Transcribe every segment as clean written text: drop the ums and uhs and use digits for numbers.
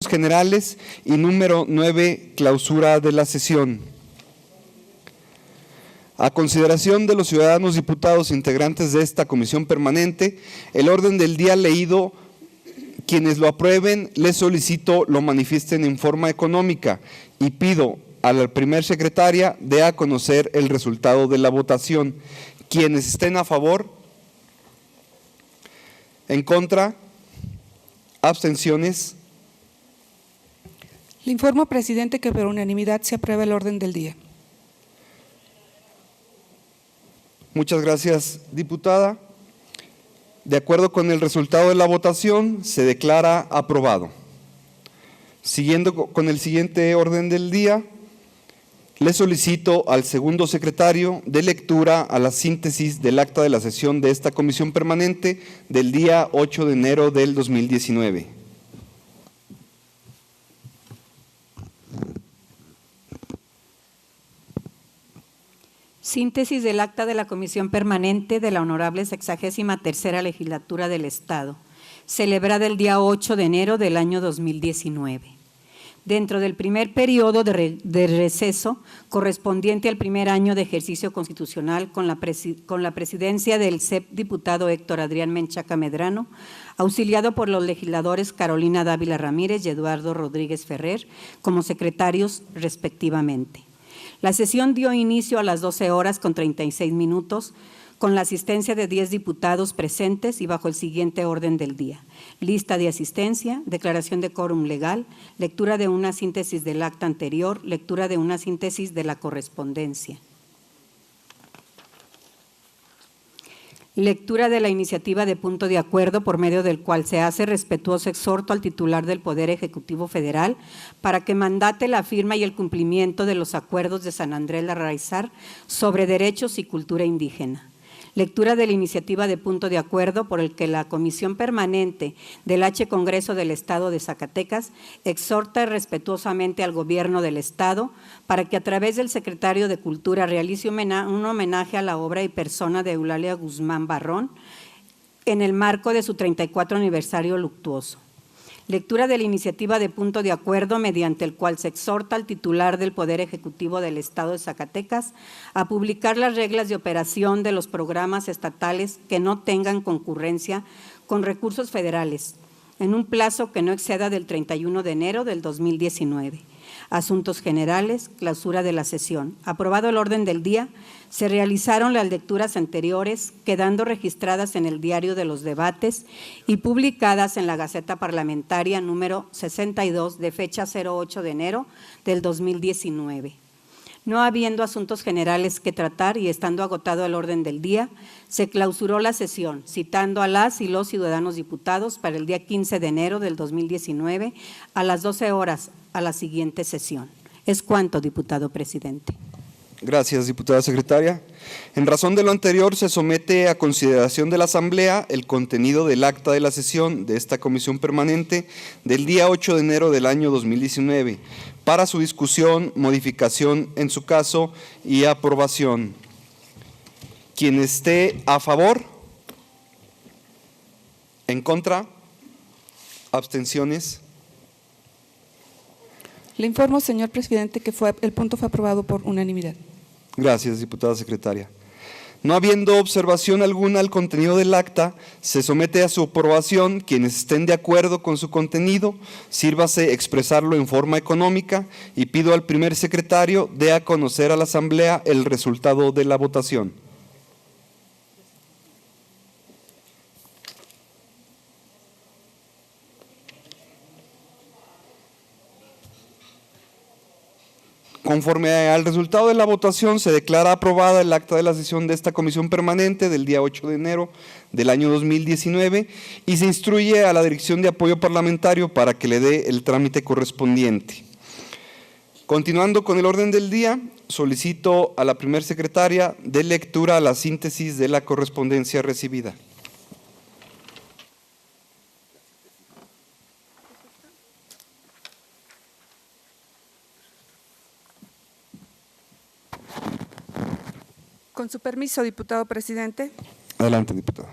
asuntos generales y número 9, clausura de la sesión. A consideración de los ciudadanos diputados integrantes de esta comisión permanente, el orden del día leído, quienes lo aprueben, les solicito lo manifiesten en forma económica y pido a la primer secretaria dé a conocer el resultado de la votación. Quienes estén a favor, en contra, abstenciones. Le informo, presidente, que por unanimidad se aprueba el orden del día. Muchas gracias, diputada. De acuerdo con el resultado de la votación, se declara aprobado. Siguiendo con el siguiente orden del día, le solicito al segundo secretario de lectura a la síntesis del acta de la sesión de esta comisión permanente del día 8 de enero del 2019. Síntesis del acta de la Comisión Permanente de la Honorable 63ª Legislatura del Estado, celebrada el día 8 de enero del año 2019. Dentro del primer periodo de receso correspondiente al primer año de ejercicio constitucional con la presidencia del CEP diputado Héctor Adrián Menchaca Medrano, auxiliado por los legisladores Carolina Dávila Ramírez y Eduardo Rodríguez Ferrer como secretarios respectivamente. La sesión dio inicio a las 12 horas con 36 minutos con la asistencia de 10 diputados presentes y bajo el siguiente orden del día. Lista de asistencia, declaración de quórum legal, lectura de una síntesis del acta anterior, lectura de una síntesis de la correspondencia. Lectura de la iniciativa de punto de acuerdo por medio del cual se hace respetuoso exhorto al titular del Poder Ejecutivo Federal para que mandate la firma y el cumplimiento de los acuerdos de San Andrés Larraizar sobre derechos y cultura indígena. Lectura de la iniciativa de punto de acuerdo por el que la Comisión Permanente del H. Congreso del Estado de Zacatecas exhorta respetuosamente al Gobierno del Estado para que a través del Secretario de Cultura realice un homenaje a la obra y persona de Eulalia Guzmán Barrón en el marco de su 34 aniversario luctuoso. Lectura de la iniciativa de punto de acuerdo mediante el cual se exhorta al titular del Poder Ejecutivo del Estado de Zacatecas a publicar las reglas de operación de los programas estatales que no tengan concurrencia con recursos federales en un plazo que no exceda del 31 de enero del 2019. Asuntos generales, clausura de la sesión. Aprobado el orden del día, se realizaron las lecturas anteriores, quedando registradas en el Diario de los Debates y publicadas en la Gaceta Parlamentaria número 62 de fecha 08 de enero del 2019. No habiendo asuntos generales que tratar y estando agotado el orden del día, se clausuró la sesión, citando a las y los ciudadanos diputados para el día 15 de enero del 2019 a las 12 horas a la siguiente sesión. Es cuanto, diputado presidente. Gracias, diputada secretaria. En razón de lo anterior, se somete a consideración de la Asamblea el contenido del acta de la sesión de esta comisión permanente del día 8 de enero del año 2019 para su discusión, modificación en su caso y aprobación. Quien esté a favor, en contra, abstenciones. Le informo, señor presidente, que el punto fue aprobado por unanimidad. Gracias, diputada secretaria. No habiendo observación alguna al contenido del acta, se somete a su aprobación. Quienes estén de acuerdo con su contenido, sírvase expresarlo en forma económica y pido al primer secretario dé a conocer a la Asamblea el resultado de la votación. Conforme al resultado de la votación, se declara aprobada el acta de la sesión de esta comisión permanente del día 8 de enero del año 2019 y se instruye a la Dirección de Apoyo Parlamentario para que le dé el trámite correspondiente. Continuando con el orden del día, solicito a la primer secretaria de lectura a la síntesis de la correspondencia recibida. Con su permiso, diputado presidente. Adelante, diputada.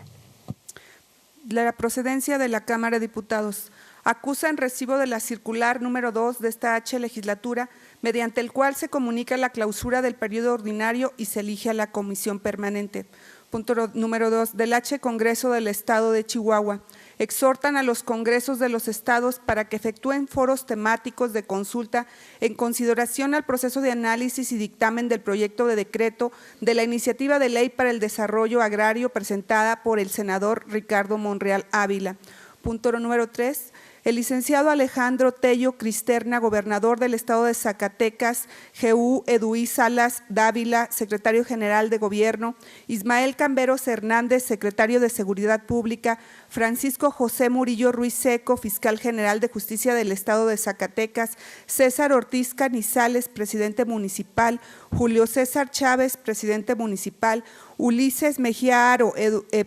La procedencia de la Cámara de Diputados acusa en recibo de la circular número 2 de esta H legislatura, mediante el cual se comunica la clausura del periodo ordinario y se elige a la comisión permanente. Punto número 2, del H Congreso del Estado de Chihuahua. Exhortan a los congresos de los estados para que efectúen foros temáticos de consulta en consideración al proceso de análisis y dictamen del proyecto de decreto de la iniciativa de ley para el desarrollo agrario presentada por el senador Ricardo Monreal Ávila. Punto número 3. El licenciado Alejandro Tello Cristerna, gobernador del estado de Zacatecas, G.U. Eduí Salas Dávila, secretario general de Gobierno, Ismael Camberos Hernández, secretario de Seguridad Pública, Francisco José Murillo Ruiz Seco, fiscal general de Justicia del estado de Zacatecas, César Ortiz Canizales, presidente municipal, Julio César Chávez, presidente municipal, Ulises Mejía Aro,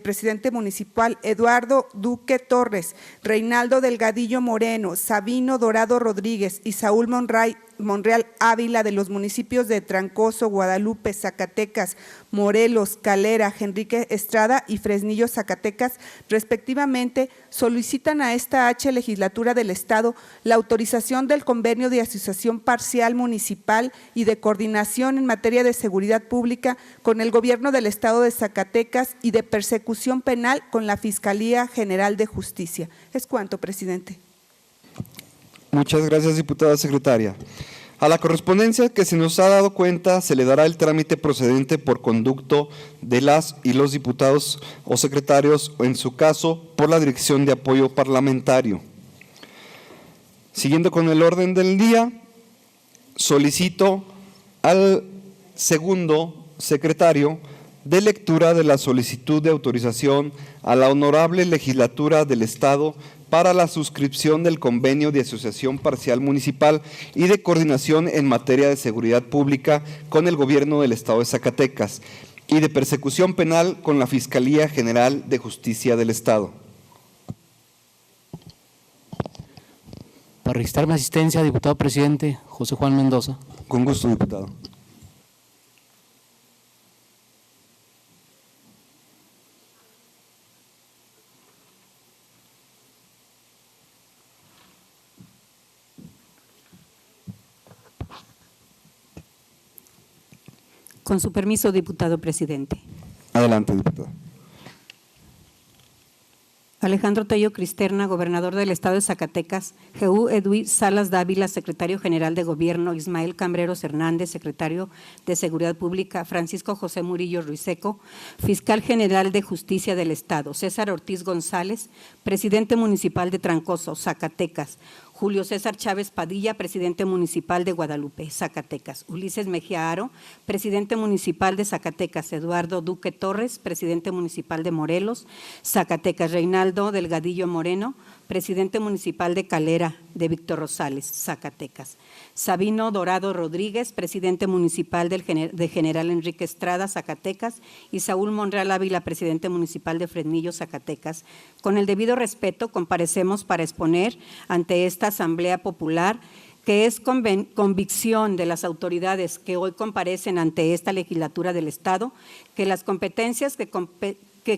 presidente municipal, Eduardo Duque Torres, Reinaldo Delgadillo Moreno, Sabino Dorado Rodríguez y Saúl Monreal Ávila de los municipios de Trancoso, Guadalupe, Zacatecas, Morelos, Calera, Henrique Estrada y Fresnillo, Zacatecas, respectivamente, solicitan a esta H legislatura del Estado la autorización del convenio de asociación parcial municipal y de coordinación en materia de seguridad pública con el gobierno del Estado de Zacatecas y de persecución penal con la Fiscalía General de Justicia. Es cuanto, presidente. Muchas gracias, diputada secretaria. A la correspondencia que se nos ha dado cuenta se le dará el trámite procedente por conducto de las y los diputados o secretarios, o en su caso, por la Dirección de Apoyo Parlamentario. Siguiendo con el orden del día, solicito al segundo secretario de lectura de la solicitud de autorización a la Honorable Legislatura del Estado para la suscripción del convenio de asociación parcial municipal y de coordinación en materia de seguridad pública con el gobierno del Estado de Zacatecas y de persecución penal con la Fiscalía General de Justicia del Estado. Para registrar mi asistencia, diputado presidente José Juan Mendoza. Con gusto, diputado. Con su permiso, diputado presidente. Adelante, diputado. Alejandro Tello Cristerna, gobernador del estado de Zacatecas, G.U. Eduí Salas Dávila, secretario general de Gobierno, Ismael Cambreros Hernández, secretario de Seguridad Pública, Francisco José Murillo Ruiz Seco, fiscal general de Justicia del Estado, César Ortiz González, presidente municipal de Trancoso, Zacatecas, Julio César Chávez Padilla, presidente municipal de Guadalupe, Zacatecas. Ulises Mejía Aro, presidente municipal de Zacatecas. Eduardo Duque Torres, presidente municipal de Morelos, Zacatecas. Reinaldo Delgadillo Moreno, presidente municipal de Calera, de Víctor Rosales, Zacatecas. Sabino Dorado Rodríguez, presidente municipal de General Enrique Estrada, Zacatecas, y Saúl Monreal Ávila, presidente municipal de Fresnillo, Zacatecas. Con el debido respeto, comparecemos para exponer ante esta Asamblea Popular que es convicción de las autoridades que hoy comparecen ante esta legislatura del Estado, que las competencias que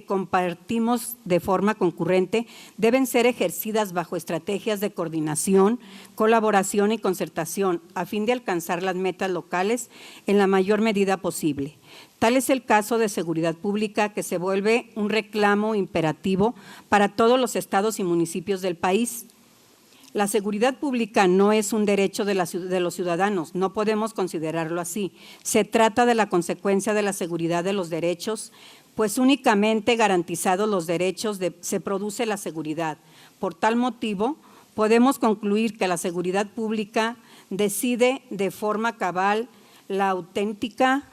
compartimos de forma concurrente deben ser ejercidas bajo estrategias de coordinación, colaboración y concertación a fin de alcanzar las metas locales en la mayor medida posible. Tal es el caso de seguridad pública, que se vuelve un reclamo imperativo para todos los estados y municipios del país. La seguridad pública no es un derecho de los ciudadanos, no podemos considerarlo así. Se trata de la consecuencia de la seguridad de los derechos, pues únicamente garantizados los derechos se produce la seguridad. Por tal motivo, podemos concluir que la seguridad pública decide de forma cabal la auténtica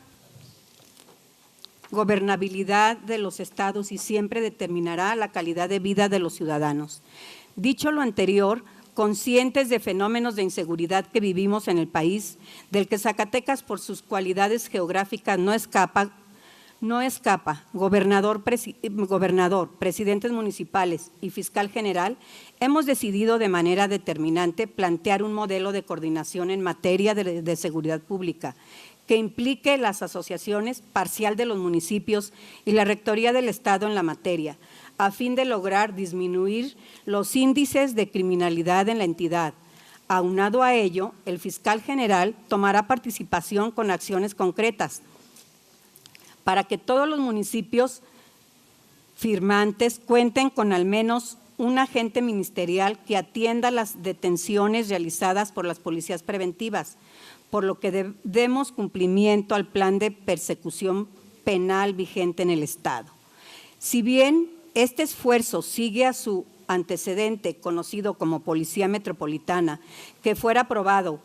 gobernabilidad de los estados y siempre determinará la calidad de vida de los ciudadanos. Dicho lo anterior, conscientes de fenómenos de inseguridad que vivimos en el país, del que Zacatecas por sus cualidades geográficas no escapa, gobernador, presidentes municipales y fiscal general, hemos decidido de manera determinante plantear un modelo de coordinación en materia de seguridad pública que implique las asociaciones parcial de los municipios y la Rectoría del Estado en la materia, a fin de lograr disminuir los índices de criminalidad en la entidad. Aunado a ello, el fiscal general tomará participación con acciones concretas para que todos los municipios firmantes cuenten con al menos un agente ministerial que atienda las detenciones realizadas por las policías preventivas, por lo que demos cumplimiento al plan de persecución penal vigente en el Estado. Si bien este esfuerzo sigue a su antecedente, conocido como Policía Metropolitana, que fuera aprobado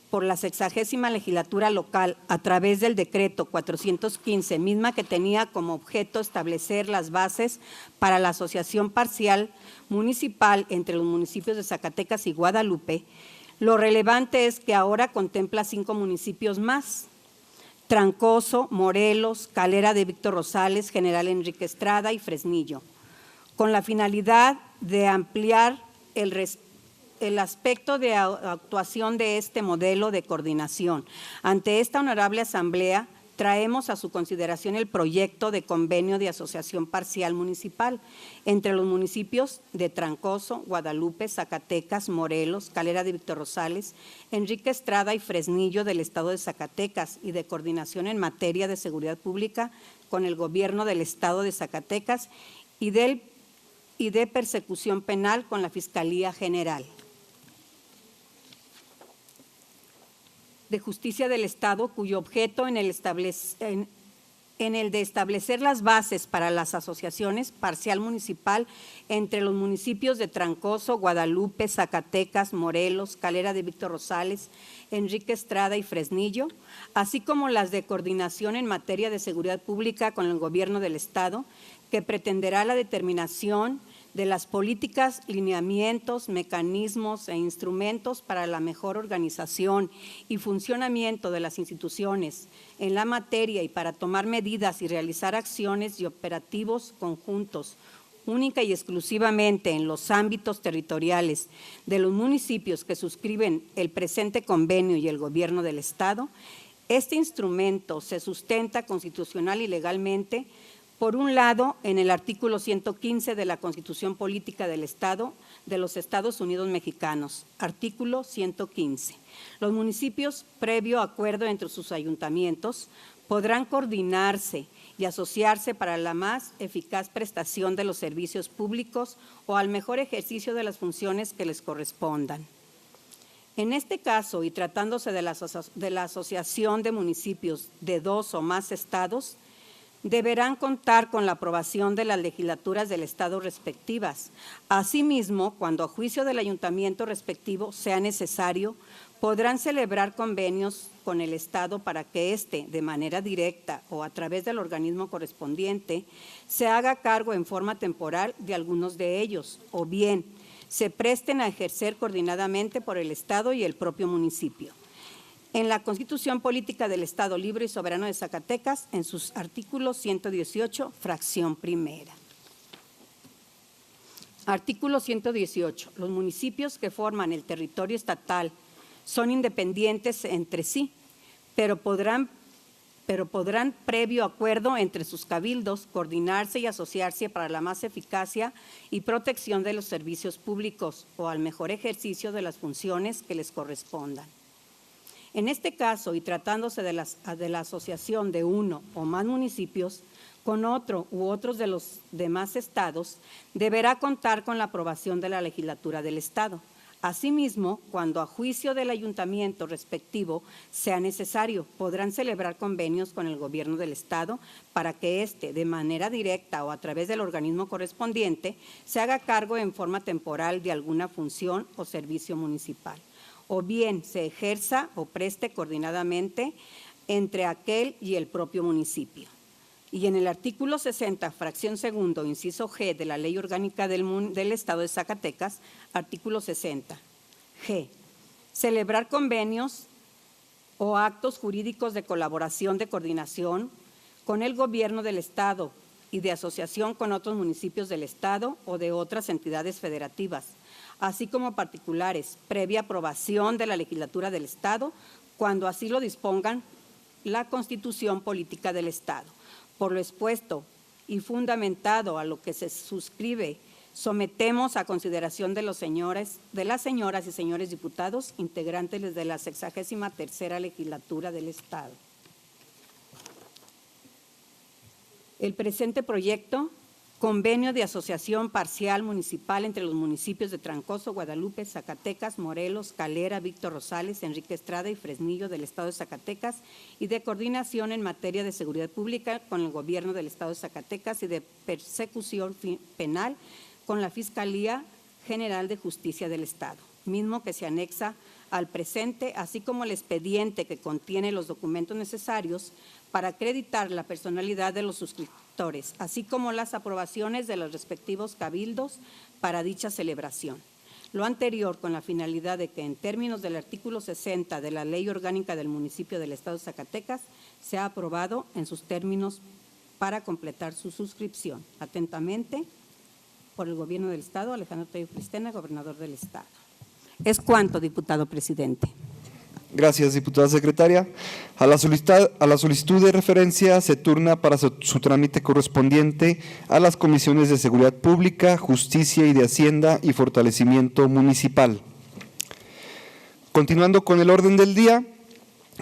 por la 60ª legislatura local a través del decreto 415, misma que tenía como objeto establecer las bases para la asociación parcial municipal entre los municipios de Zacatecas y Guadalupe, lo relevante es que ahora contempla 5 municipios más: Trancoso, Morelos, Calera de Víctor Rosales, General Enrique Estrada y Fresnillo, con la finalidad de ampliar el aspecto de actuación de este modelo de coordinación. Ante esta honorable asamblea, traemos a su consideración el proyecto de convenio de asociación parcial municipal entre los municipios de Trancoso, Guadalupe, Zacatecas, Morelos, Calera de Víctor Rosales, Enrique Estrada y Fresnillo del Estado de Zacatecas, y de coordinación en materia de seguridad pública con el gobierno del Estado de Zacatecas y de persecución penal con la Fiscalía General de Justicia del Estado, cuyo objeto en el de establecer las bases para las asociaciones parcial municipal entre los municipios de Trancoso, Guadalupe, Zacatecas, Morelos, Calera de Víctor Rosales, Enrique Estrada y Fresnillo, así como las de coordinación en materia de seguridad pública con el gobierno del Estado, que pretenderá la determinación de las políticas, lineamientos, mecanismos e instrumentos para la mejor organización y funcionamiento de las instituciones en la materia y para tomar medidas y realizar acciones y operativos conjuntos, única y exclusivamente en los ámbitos territoriales de los municipios que suscriben el presente convenio y el gobierno del Estado. Este instrumento se sustenta constitucional y legalmente, por un lado, en el artículo 115 de la Constitución Política del Estado de los Estados Unidos Mexicanos, artículo 115. Los municipios, previo acuerdo entre sus ayuntamientos, podrán coordinarse y asociarse para la más eficaz prestación de los servicios públicos o al mejor ejercicio de las funciones que les correspondan. En este caso, y tratándose de la asociación de municipios de 2 o más estados, deberán contar con la aprobación de las legislaturas del Estado respectivas. Asimismo, cuando a juicio del ayuntamiento respectivo sea necesario, podrán celebrar convenios con el Estado para que éste, de manera directa o a través del organismo correspondiente, se haga cargo en forma temporal de algunos de ellos, o bien se presten a ejercer coordinadamente por el Estado y el propio municipio. En la Constitución Política del Estado Libre y Soberano de Zacatecas, en sus artículos 118, fracción primera. Artículo 118. Los municipios que forman el territorio estatal son independientes entre sí, pero podrán, previo acuerdo entre sus cabildos, coordinarse y asociarse para la más eficacia y protección de los servicios públicos o al mejor ejercicio de las funciones que les correspondan. En este caso, y tratándose de la asociación de uno o más municipios con otro u otros de los demás estados, deberá contar con la aprobación de la legislatura del Estado. Asimismo, cuando a juicio del ayuntamiento respectivo sea necesario, podrán celebrar convenios con el gobierno del Estado para que éste, de manera directa o a través del organismo correspondiente, se haga cargo en forma temporal de alguna función o servicio municipal, o bien se ejerza o preste coordinadamente entre aquel y el propio municipio. Y en el artículo 60, fracción segundo, inciso G de la Ley Orgánica del Estado de Zacatecas, artículo 60, G, celebrar convenios o actos jurídicos de colaboración, de coordinación con el gobierno del Estado y de asociación con otros municipios del Estado o de otras entidades federativas, así como particulares, previa aprobación de la legislatura del Estado, cuando así lo dispongan la Constitución Política del Estado. Por lo expuesto y fundamentado a lo que se suscribe, sometemos a consideración de las señoras y señores diputados integrantes de la 63ª legislatura del Estado. El presente proyecto, convenio de asociación parcial municipal entre los municipios de Trancoso, Guadalupe, Zacatecas, Morelos, Calera, Víctor Rosales, Enrique Estrada y Fresnillo del Estado de Zacatecas, y de coordinación en materia de seguridad pública con el Gobierno del Estado de Zacatecas y de persecución penal con la Fiscalía General de Justicia del Estado, mismo que se anexa al presente, así como el expediente que contiene los documentos necesarios para acreditar la personalidad de los suscriptores, así como las aprobaciones de los respectivos cabildos para dicha celebración. Lo anterior con la finalidad de que, en términos del artículo 60 de la Ley Orgánica del Municipio del Estado de Zacatecas, sea aprobado en sus términos para completar su suscripción. Atentamente, por el Gobierno del Estado, Alejandro Tello Cristena, Gobernador del Estado. Es cuanto, diputado presidente. Gracias, diputada secretaria. A la solicitud de referencia se turna para su trámite correspondiente a las comisiones de Seguridad Pública, Justicia y de Hacienda y Fortalecimiento Municipal. Continuando con el orden del día,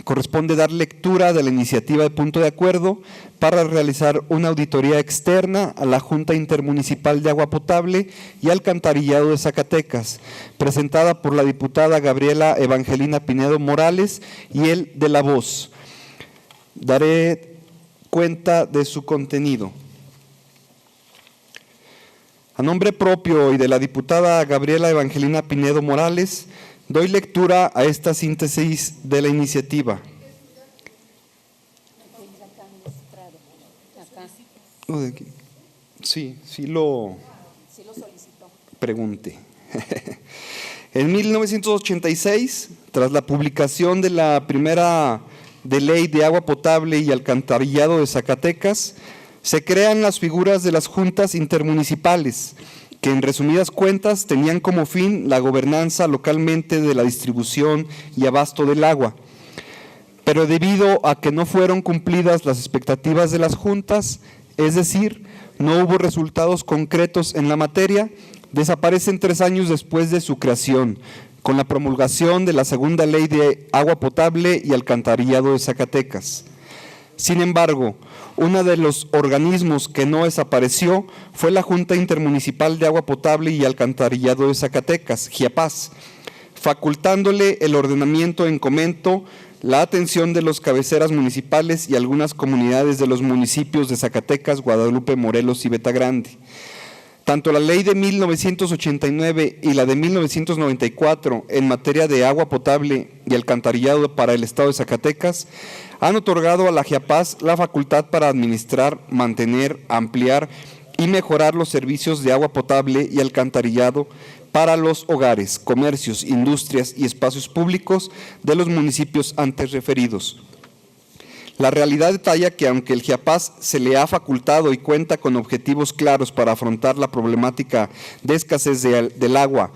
corresponde dar lectura de la iniciativa de punto de acuerdo para realizar una auditoría externa a la Junta Intermunicipal de Agua Potable y Alcantarillado de Zacatecas, presentada por la diputada Gabriela Evangelina Pinedo Morales y el de La Voz. Daré cuenta de su contenido. A nombre propio y de la diputada Gabriela Evangelina Pinedo Morales, doy lectura a esta síntesis de la iniciativa. Sí lo pregunté. En 1986, tras la publicación de la primera Ley de Agua Potable y Alcantarillado de Zacatecas, se crean las figuras de las juntas intermunicipales, que en resumidas cuentas tenían como fin la gobernanza localmente de la distribución y abasto del agua. Pero debido a que no fueron cumplidas las expectativas de las juntas, es decir, no hubo resultados concretos en la materia, desaparecen 3 años después de su creación, con la promulgación de la segunda Ley de Agua Potable y Alcantarillado de Zacatecas. Sin embargo, uno de los organismos que no desapareció fue la Junta Intermunicipal de Agua Potable y Alcantarillado de Zacatecas, GIAPAZ, facultándole el ordenamiento en comento, la atención de los cabeceras municipales y algunas comunidades de los municipios de Zacatecas, Guadalupe, Morelos y Betagrande. Tanto la ley de 1989 y la de 1994 en materia de agua potable y alcantarillado para el Estado de Zacatecas han otorgado a la GIAPAZ la facultad para administrar, mantener, ampliar y mejorar los servicios de agua potable y alcantarillado para los hogares, comercios, industrias y espacios públicos de los municipios antes referidos. La realidad detalla que aunque el GIAPAZ se le ha facultado y cuenta con objetivos claros para afrontar la problemática de escasez del agua,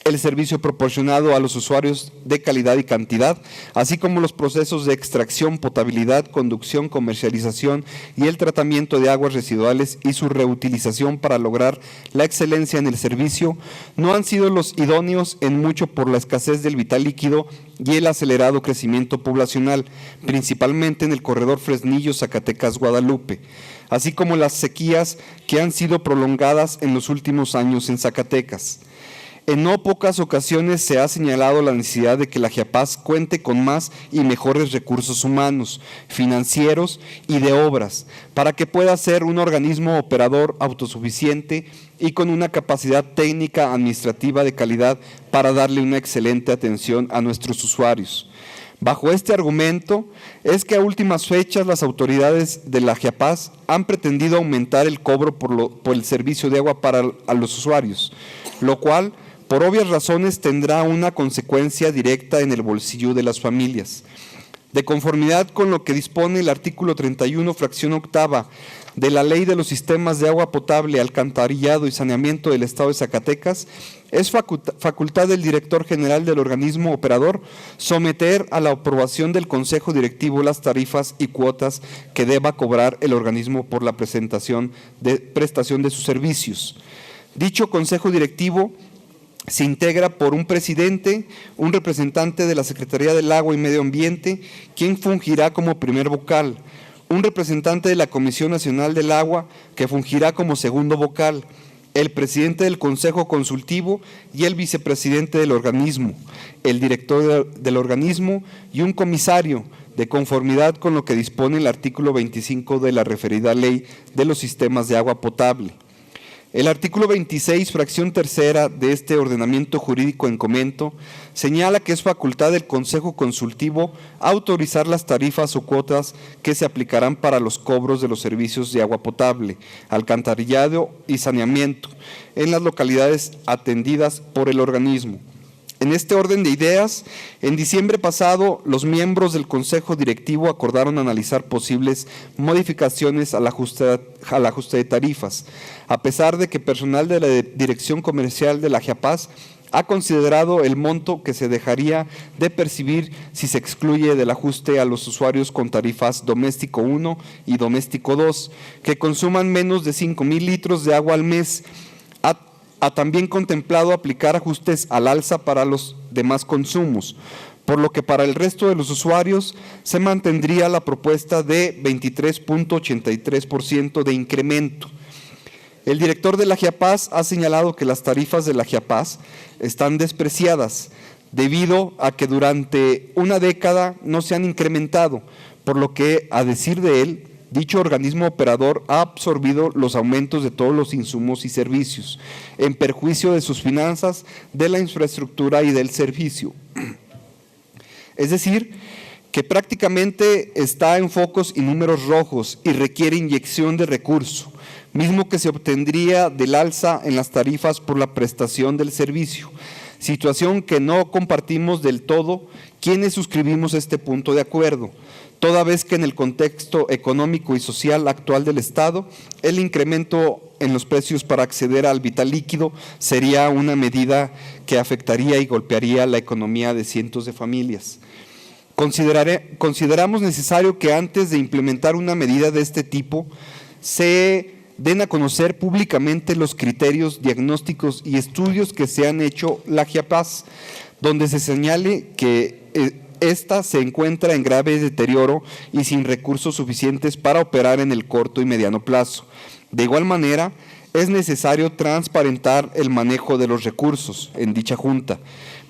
el servicio proporcionado a los usuarios de calidad y cantidad, así como los procesos de extracción, potabilidad, conducción, comercialización y el tratamiento de aguas residuales y su reutilización para lograr la excelencia en el servicio, no han sido los idóneos en mucho por la escasez del vital líquido y el acelerado crecimiento poblacional, principalmente en el corredor Fresnillo-Zacatecas-Guadalupe, así como las sequías que han sido prolongadas en los últimos años en Zacatecas. En no pocas ocasiones se ha señalado la necesidad de que la GIAPAZ cuente con más y mejores recursos humanos, financieros y de obras, para que pueda ser un organismo operador autosuficiente y con una capacidad técnica administrativa de calidad para darle una excelente atención a nuestros usuarios. Bajo este argumento es que a últimas fechas las autoridades de la GIAPAZ han pretendido aumentar el cobro por el servicio de agua a los usuarios, lo cual por obvias razones tendrá una consecuencia directa en el bolsillo de las familias. De conformidad con lo que dispone el artículo 31, fracción octava de la Ley de los Sistemas de Agua Potable, Alcantarillado y Saneamiento del Estado de Zacatecas, es facultad del director general del organismo operador someter a la aprobación del Consejo Directivo las tarifas y cuotas que deba cobrar el organismo por la prestación de sus servicios. Dicho Consejo Directivo se integra por un presidente, un representante de la Secretaría del Agua y Medio Ambiente, quien fungirá como primer vocal, un representante de la Comisión Nacional del Agua, que fungirá como segundo vocal, el presidente del Consejo Consultivo y el vicepresidente del organismo, el director del organismo y un comisario, de conformidad con lo que dispone el artículo 25 de la referida Ley de los Sistemas de Agua Potable. El artículo 26, fracción tercera de este ordenamiento jurídico en comento, señala que es facultad del Consejo Consultivo autorizar las tarifas o cuotas que se aplicarán para los cobros de los servicios de agua potable, alcantarillado y saneamiento en las localidades atendidas por el organismo. En este orden de ideas, en diciembre pasado, los miembros del Consejo Directivo acordaron analizar posibles modificaciones al ajuste de tarifas, a pesar de que personal de la Dirección Comercial de la GIAPAS ha considerado el monto que se dejaría de percibir si se excluye del ajuste a los usuarios con tarifas Doméstico 1 y Doméstico 2, que consuman menos de 5,000 litros de agua al mes. Ha también contemplado aplicar ajustes al alza para los demás consumos, por lo que para el resto de los usuarios se mantendría la propuesta de 23.83% de incremento. El director de la GIAPAS ha señalado que las tarifas de la GIAPAS están despreciadas debido a que durante una década no se han incrementado, por lo que, a decir de él, dicho organismo operador ha absorbido los aumentos de todos los insumos y servicios, en perjuicio de sus finanzas, de la infraestructura y del servicio. Es decir, que prácticamente está en focos y números rojos y requiere inyección de recurso, mismo que se obtendría del alza en las tarifas por la prestación del servicio, situación que no compartimos del todo quienes suscribimos este punto de acuerdo, toda vez que en el contexto económico y social actual del Estado, el incremento en los precios para acceder al vital líquido sería una medida que afectaría y golpearía la economía de cientos de familias. Consideramos necesario que antes de implementar una medida de este tipo, se den a conocer públicamente los criterios, diagnósticos y estudios que se han hecho la GIAPAS, donde se señale que esta se encuentra en grave deterioro y sin recursos suficientes para operar en el corto y mediano plazo. De igual manera, es necesario transparentar el manejo de los recursos en dicha junta,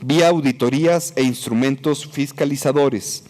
vía auditorías e instrumentos fiscalizadores.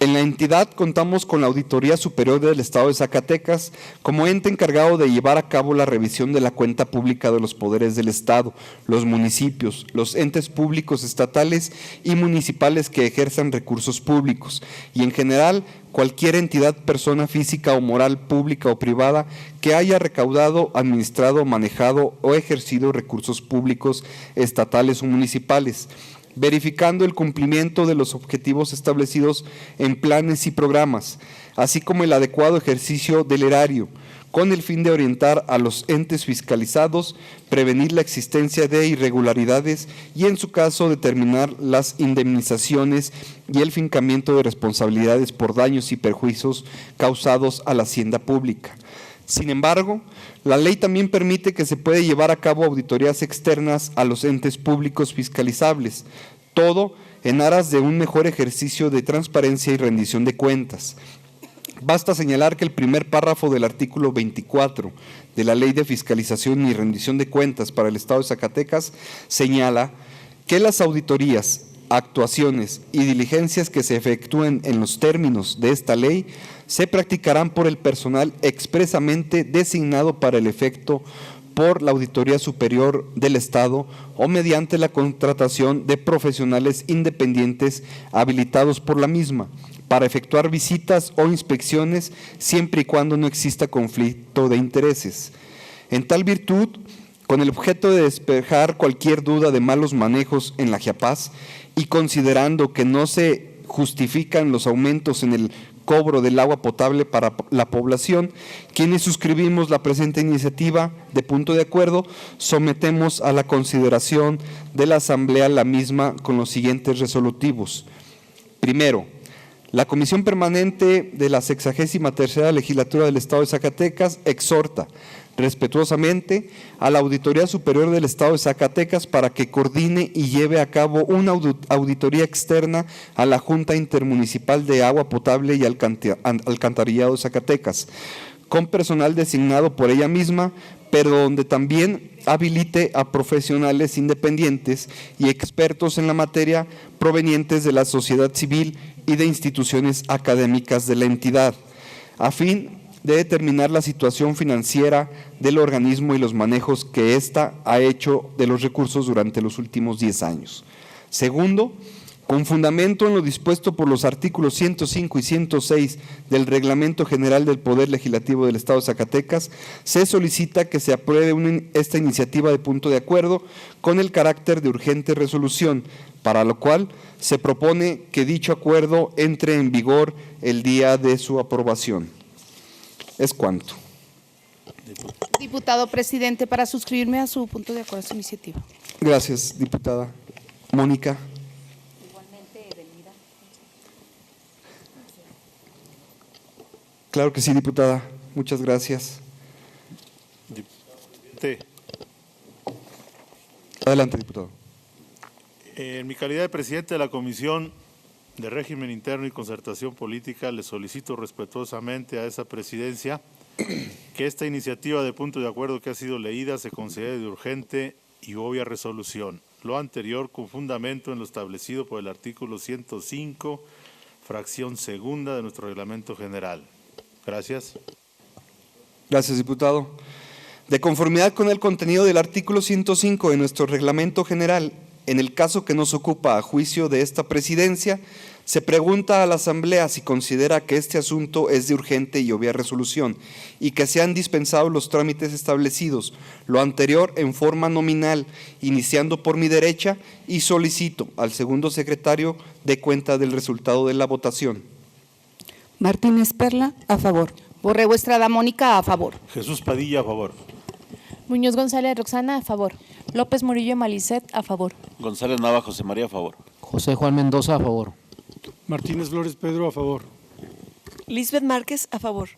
En la entidad contamos con la Auditoría Superior del Estado de Zacatecas como ente encargado de llevar a cabo la revisión de la cuenta pública de los poderes del Estado, los municipios, los entes públicos estatales y municipales que ejerzan recursos públicos y en general cualquier entidad, persona física o moral, pública o privada que haya recaudado, administrado, manejado o ejercido recursos públicos estatales o municipales, verificando el cumplimiento de los objetivos establecidos en planes y programas, así como el adecuado ejercicio del erario, con el fin de orientar a los entes fiscalizados, prevenir la existencia de irregularidades y, en su caso, determinar las indemnizaciones y el fincamiento de responsabilidades por daños y perjuicios causados a la hacienda pública. Sin embargo, la ley también permite que se puede llevar a cabo auditorías externas a los entes públicos fiscalizables, todo en aras de un mejor ejercicio de transparencia y rendición de cuentas. Basta señalar que el primer párrafo del artículo 24 de la Ley de Fiscalización y Rendición de Cuentas para el Estado de Zacatecas señala que las auditorías, actuaciones y diligencias que se efectúen en los términos de esta ley se practicarán por el personal expresamente designado para el efecto por la Auditoría Superior del Estado o mediante la contratación de profesionales independientes habilitados por la misma para efectuar visitas o inspecciones siempre y cuando no exista conflicto de intereses. En tal virtud, con el objeto de despejar cualquier duda de malos manejos en la GIAPAS y considerando que no se justifican los aumentos en el cobro del agua potable para la población, quienes suscribimos la presente iniciativa de punto de acuerdo, sometemos a la consideración de la Asamblea la misma con los siguientes resolutivos. Primero, la Comisión Permanente de la 63ª Legislatura del Estado de Zacatecas exhorta respetuosamente a la Auditoría Superior del Estado de Zacatecas para que coordine y lleve a cabo una auditoría externa a la Junta Intermunicipal de Agua Potable y Alcantarillado de Zacatecas, con personal designado por ella misma, pero donde también habilite a profesionales independientes y expertos en la materia provenientes de la sociedad civil y de instituciones académicas de la entidad, a fin de determinar la situación financiera del organismo y los manejos que ésta ha hecho de los recursos durante los últimos 10 años. Segundo, con fundamento en lo dispuesto por los artículos 105 y 106 del Reglamento General del Poder Legislativo del Estado de Zacatecas, se solicita que se apruebe esta iniciativa de punto de acuerdo con el carácter de urgente resolución, para lo cual se propone que dicho acuerdo entre en vigor el día de su aprobación. Es cuanto. Diputado presidente, para suscribirme a su punto de acuerdo a su iniciativa. Gracias, diputada. Mónica. Igualmente, Edelmira. Claro que sí, diputada. Muchas gracias. Adelante, diputado. En mi calidad de presidente de la Comisión de Régimen Interno y Concertación Política, le solicito respetuosamente a esa presidencia que esta iniciativa de punto de acuerdo que ha sido leída se considere de urgente y obvia resolución. Lo anterior con fundamento en lo establecido por el artículo 105, fracción segunda de nuestro reglamento general. Gracias. Gracias, diputado. De conformidad con el contenido del artículo 105 de nuestro reglamento general, en el caso que nos ocupa a juicio de esta presidencia, se pregunta a la Asamblea si considera que este asunto es de urgente y obvia resolución y que sean dispensados los trámites establecidos, lo anterior en forma nominal, iniciando por mi derecha, y solicito al segundo secretario dé cuenta del resultado de la votación. Martínez Perla, a favor. Borrego Estrada Mónica, a favor. Jesús Padilla, a favor. Muñoz González Roxana, a favor. López Murillo Malicet, a favor. González Nava José María, a favor. José Juan Mendoza, a favor. Martínez Flores Pedro, a favor. Lisbeth Márquez, a favor.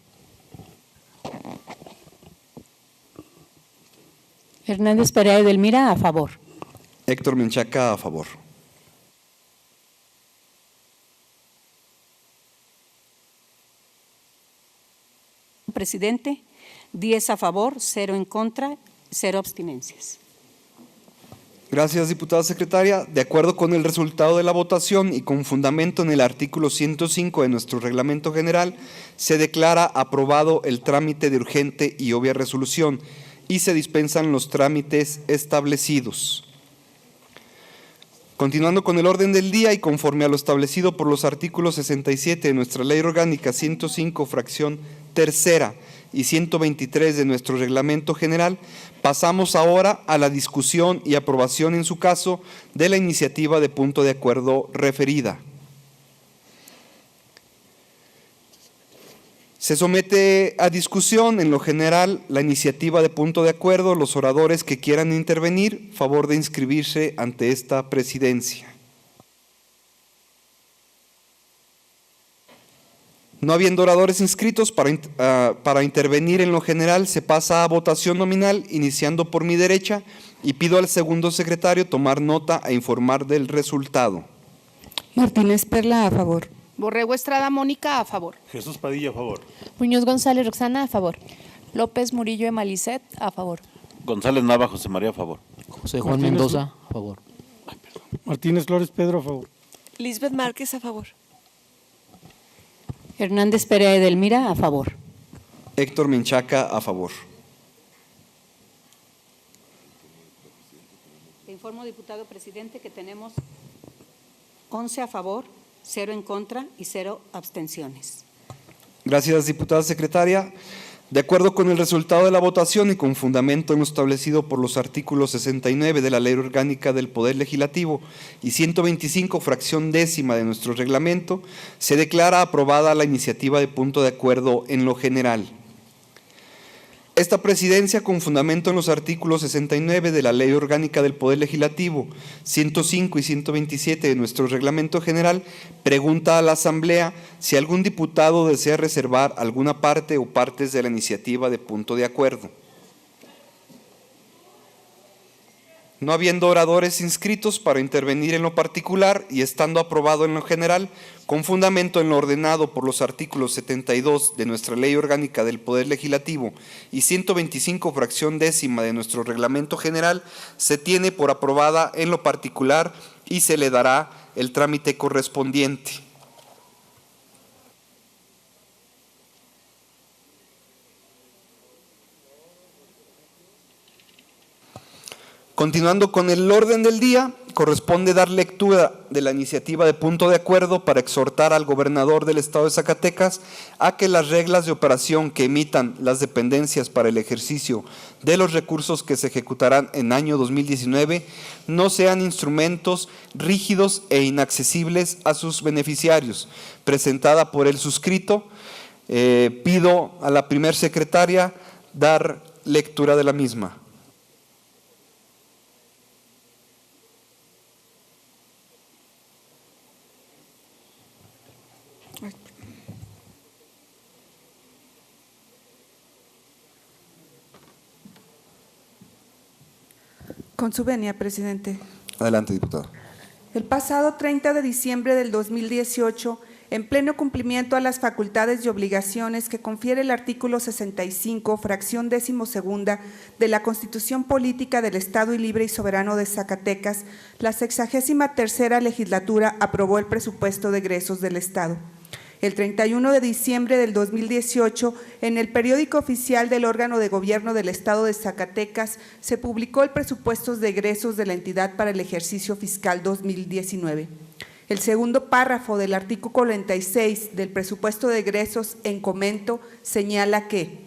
Hernández Perea Edelmira, a favor. Héctor Menchaca, a favor. Presidente, 10 a favor, 0 en contra, 0 abstinencias. Gracias, diputada secretaria. De acuerdo con el resultado de la votación y con fundamento en el artículo 105 de nuestro reglamento general, se declara aprobado el trámite de urgente y obvia resolución y se dispensan los trámites establecidos. Continuando con el orden del día y conforme a lo establecido por los artículos 67 de nuestra Ley Orgánica 105, fracción tercera, y 123 de nuestro reglamento general, pasamos ahora a la discusión y aprobación en su caso de la iniciativa de punto de acuerdo referida. Se somete a discusión en lo general la iniciativa de punto de acuerdo. Los oradores que quieran intervenir, favor de inscribirse ante esta presidencia. No habiendo oradores inscritos para intervenir en lo general, se pasa a votación nominal, iniciando por mi derecha, y pido al segundo secretario tomar nota e informar del resultado. Martínez Perla, a favor. Borrego Estrada Mónica, a favor. Jesús Padilla, a favor. Muñoz González Roxana, a favor. López Murillo Malicet, a favor. González Nava José María, a favor. José Juan Martínez Mendoza, a favor. Martínez Flores Pedro, a favor. Lisbeth Márquez, a favor. Hernández Perea Edelmira, a favor. Héctor Menchaca, a favor. Te informo, diputado presidente, que tenemos 11 a favor, 0 en contra y 0 abstenciones. Gracias, diputada secretaria. De acuerdo con el resultado de la votación y con fundamento en lo establecido por los artículos 69 de la Ley Orgánica del Poder Legislativo y 125, fracción décima de nuestro reglamento, se declara aprobada la iniciativa de punto de acuerdo en lo general. Esta presidencia, con fundamento en los artículos 69 de la Ley Orgánica del Poder Legislativo, 105 y 127 de nuestro reglamento general, pregunta a la Asamblea si algún diputado desea reservar alguna parte o partes de la iniciativa de punto de acuerdo. No habiendo oradores inscritos para intervenir en lo particular y estando aprobado en lo general, con fundamento en lo ordenado por los artículos 72 de nuestra Ley Orgánica del Poder Legislativo y 125, fracción décima de nuestro Reglamento General, se tiene por aprobada en lo particular y se le dará el trámite correspondiente. Continuando con el orden del día, corresponde dar lectura de la iniciativa de punto de acuerdo para exhortar al gobernador del Estado de Zacatecas a que las reglas de operación que emitan las dependencias para el ejercicio de los recursos que se ejecutarán en año 2019 no sean instrumentos rígidos e inaccesibles a sus beneficiarios. Presentada por el suscrito, pido a la primer secretaria dar lectura de la misma. Con su venia, presidente. Adelante, diputado. El pasado 30 de diciembre del 2018, en pleno cumplimiento a las facultades y obligaciones que confiere el artículo 65, fracción 12ª de la Constitución Política del Estado y Libre y Soberano de Zacatecas, la 63ª legislatura aprobó el presupuesto de egresos del Estado. El 31 de diciembre del 2018, en el periódico oficial del órgano de gobierno del Estado de Zacatecas, se publicó el presupuesto de egresos de la entidad para el ejercicio fiscal 2019. El segundo párrafo del artículo 46 del presupuesto de egresos en comento señala que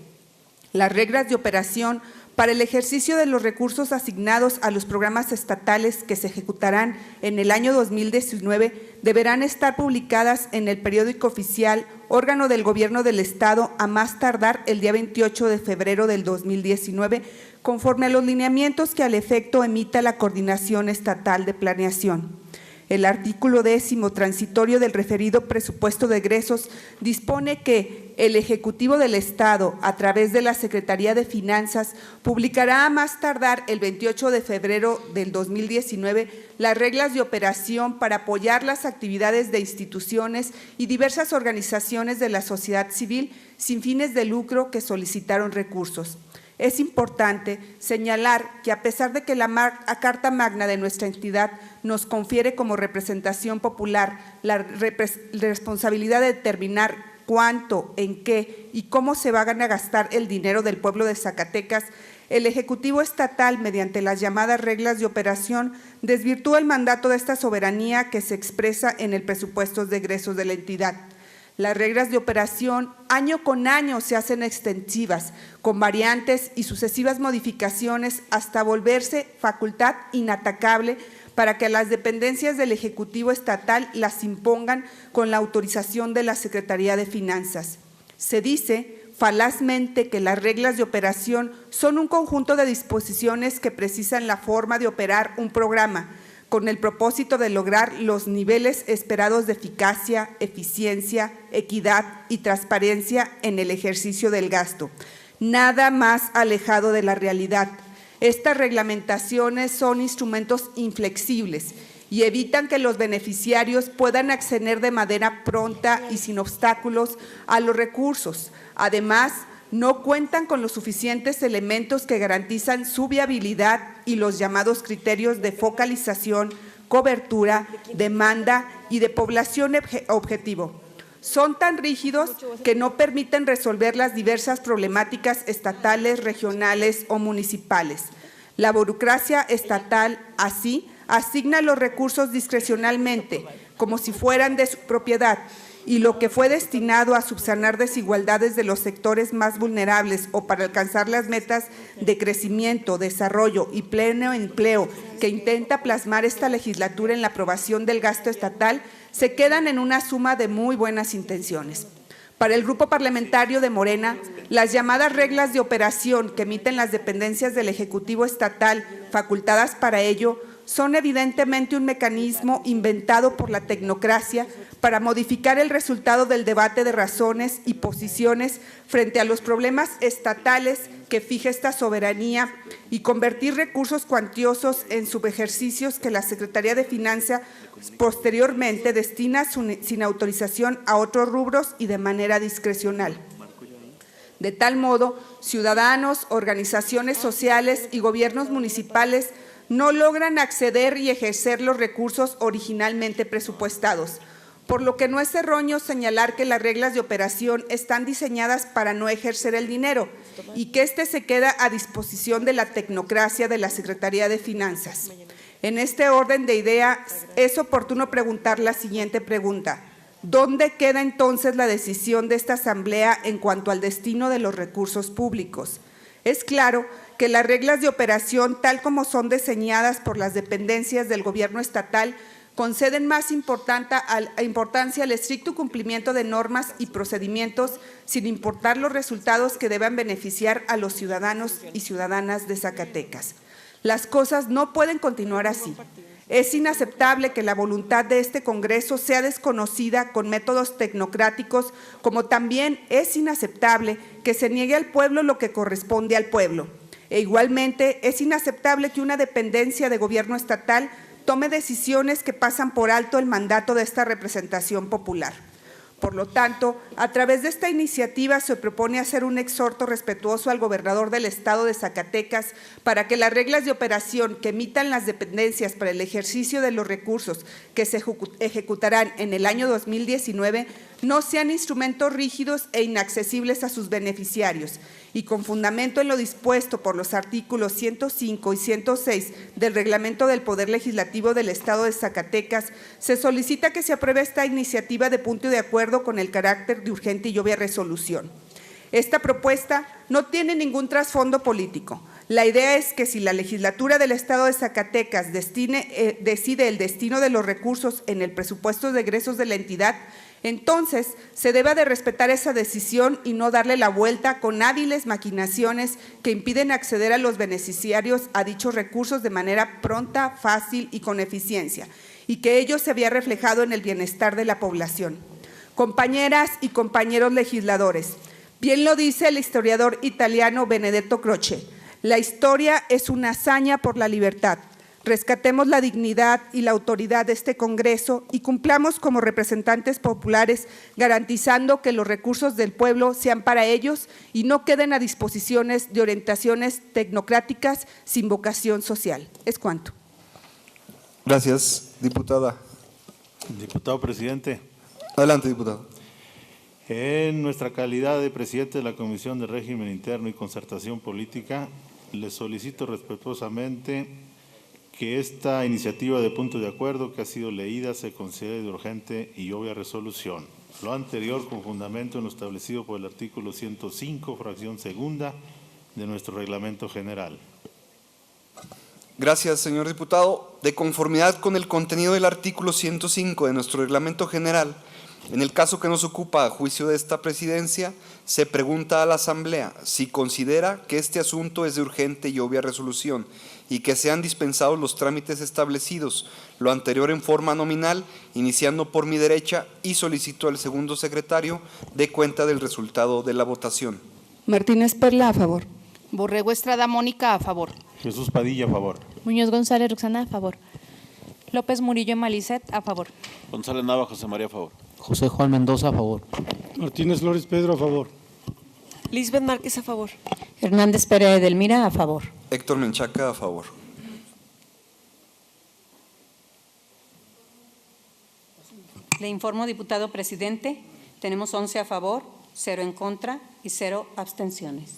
las reglas de operación para el ejercicio de los recursos asignados a los programas estatales que se ejecutarán en el año 2019 deberán estar publicadas en el periódico oficial, órgano del Gobierno del Estado, a más tardar el día 28 de febrero del 2019, conforme a los lineamientos que al efecto emita la Coordinación Estatal de Planeación. El artículo 10º transitorio del referido presupuesto de egresos dispone que el Ejecutivo del Estado, a través de la Secretaría de Finanzas, publicará a más tardar el 28 de febrero del 2019 las reglas de operación para apoyar las actividades de instituciones y diversas organizaciones de la sociedad civil sin fines de lucro que solicitaron recursos. Es importante señalar que a pesar de que la Carta Magna de nuestra entidad nos confiere como representación popular la responsabilidad de determinar cuánto, en qué y cómo se va a gastar el dinero del pueblo de Zacatecas, el Ejecutivo Estatal, mediante las llamadas reglas de operación, desvirtúa el mandato de esta soberanía que se expresa en el presupuesto de egresos de la entidad. Las reglas de operación año con año se hacen extensivas, con variantes y sucesivas modificaciones hasta volverse facultad inatacable para que a las dependencias del Ejecutivo Estatal las impongan con la autorización de la Secretaría de Finanzas. Se dice falazmente que las reglas de operación son un conjunto de disposiciones que precisan la forma de operar un programa, con el propósito de lograr los niveles esperados de eficacia, eficiencia, equidad y transparencia en el ejercicio del gasto. Nada más alejado de la realidad. Estas reglamentaciones son instrumentos inflexibles y evitan que los beneficiarios puedan acceder de manera pronta y sin obstáculos a los recursos. Además, no cuentan con los suficientes elementos que garantizan su viabilidad y los llamados criterios de focalización, cobertura, demanda y de población objetivo. Son tan rígidos que no permiten resolver las diversas problemáticas estatales, regionales o municipales. La burocracia estatal, así, asigna los recursos discrecionalmente, como si fueran de su propiedad, y lo que fue destinado a subsanar desigualdades de los sectores más vulnerables o para alcanzar las metas de crecimiento, desarrollo y pleno empleo que intenta plasmar esta legislatura en la aprobación del gasto estatal, se quedan en una suma de muy buenas intenciones. Para el Grupo Parlamentario de Morena, las llamadas reglas de operación que emiten las dependencias del Ejecutivo Estatal, facultadas para ello, son evidentemente un mecanismo inventado por la tecnocracia para modificar el resultado del debate de razones y posiciones frente a los problemas estatales que fija esta soberanía y convertir recursos cuantiosos en subejercicios que la Secretaría de Finanzas posteriormente destina sin autorización a otros rubros y de manera discrecional. De tal modo, ciudadanos, organizaciones sociales y gobiernos municipales no logran acceder y ejercer los recursos originalmente presupuestados, por lo que no es erróneo señalar que las reglas de operación están diseñadas para no ejercer el dinero y que éste se queda a disposición de la tecnocracia de la Secretaría de Finanzas. En este orden de ideas, es oportuno preguntar la siguiente pregunta: ¿dónde queda entonces la decisión de esta Asamblea en cuanto al destino de los recursos públicos? Es claro que las reglas de operación, tal como son diseñadas por las dependencias del gobierno estatal, conceden más importancia al estricto cumplimiento de normas y procedimientos, sin importar los resultados que deban beneficiar a los ciudadanos y ciudadanas de Zacatecas. Las cosas no pueden continuar así. Es inaceptable que la voluntad de este Congreso sea desconocida con métodos tecnocráticos, como también es inaceptable que se niegue al pueblo lo que corresponde al pueblo. E igualmente es inaceptable que una dependencia de gobierno estatal tome decisiones que pasan por alto el mandato de esta representación popular. Por lo tanto, a través de esta iniciativa se propone hacer un exhorto respetuoso al gobernador del estado de Zacatecas para que las reglas de operación que emitan las dependencias para el ejercicio de los recursos que se ejecutarán en el año 2019 no sean instrumentos rígidos e inaccesibles a sus beneficiarios, y con fundamento en lo dispuesto por los artículos 105 y 106 del Reglamento del Poder Legislativo del Estado de Zacatecas, se solicita que se apruebe esta iniciativa de punto de acuerdo con el carácter de urgente y obvia resolución. Esta propuesta no tiene ningún trasfondo político. La idea es que si la legislatura del Estado de Zacatecas decide el destino de los recursos en el presupuesto de egresos de la entidad, entonces se debe de respetar esa decisión y no darle la vuelta con hábiles maquinaciones que impiden acceder a los beneficiarios a dichos recursos de manera pronta, fácil y con eficiencia, y que ello se había reflejado en el bienestar de la población. Compañeras y compañeros legisladores, bien lo dice el historiador italiano Benedetto Croce: la historia es una hazaña por la libertad. Rescatemos la dignidad y la autoridad de este Congreso y cumplamos como representantes populares, garantizando que los recursos del pueblo sean para ellos y no queden a disposiciones de orientaciones tecnocráticas sin vocación social. Es cuanto. Gracias, diputada. Diputado presidente. Adelante, diputado. En nuestra calidad de presidente de la Comisión de Régimen Interno y Concertación Política, le solicito respetuosamente que esta iniciativa de punto de acuerdo que ha sido leída se considere de urgente y obvia resolución. Lo anterior con fundamento en lo establecido por el artículo 105, fracción segunda de nuestro reglamento general. Gracias, señor diputado. De conformidad con el contenido del artículo 105 de nuestro reglamento general, en el caso que nos ocupa a juicio de esta presidencia, se pregunta a la Asamblea si considera que este asunto es de urgente y obvia resolución y que sean dispensados los trámites establecidos, lo anterior en forma nominal, iniciando por mi derecha, y solicito al segundo secretario dé cuenta del resultado de la votación. Martínez Perla, a favor. Borrego Estrada Mónica, a favor. Jesús Padilla, a favor. Muñoz González Roxana, a favor. López Murillo Malicet, a favor. González Nava, José María, a favor. José Juan Mendoza, a favor. Martínez Flores Pedro, a favor. Lisbeth Márquez, a favor. Hernández Pérez Edelmira, a favor. Héctor Menchaca, a favor. Le informo, diputado presidente, tenemos 11 a favor, 0 en contra y 0 abstenciones.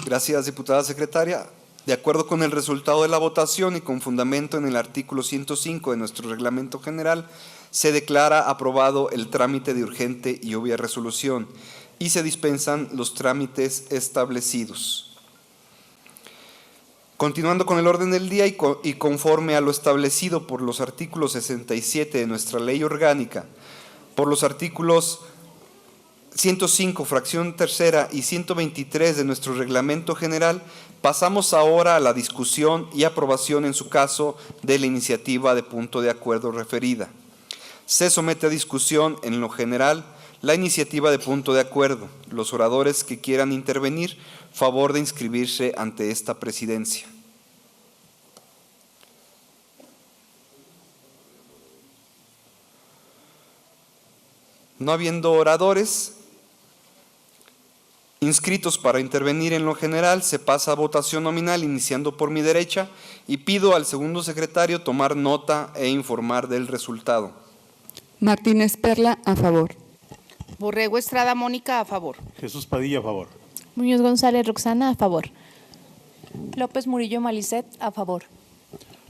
Gracias, diputada secretaria. De acuerdo con el resultado de la votación y con fundamento en el artículo 105 de nuestro reglamento general, se declara aprobado el trámite de urgente y obvia resolución y se dispensan los trámites establecidos. Continuando con el orden del día y conforme a lo establecido por los artículos 67 de nuestra ley orgánica, por los artículos 105, fracción tercera y 123 de nuestro reglamento general, pasamos ahora a la discusión y aprobación en su caso de la iniciativa de punto de acuerdo referida. Se somete a discusión en lo general la iniciativa de punto de acuerdo. Los oradores que quieran intervenir, favor de inscribirse ante esta presidencia. No habiendo oradores inscritos para intervenir en lo general, se pasa a votación nominal, iniciando por mi derecha, y pido al segundo secretario tomar nota e informar del resultado. Martínez Perla, a favor. Borrego Estrada Mónica, a favor. Jesús Padilla, a favor. Muñoz González Roxana, a favor. López Murillo Malicet, a favor.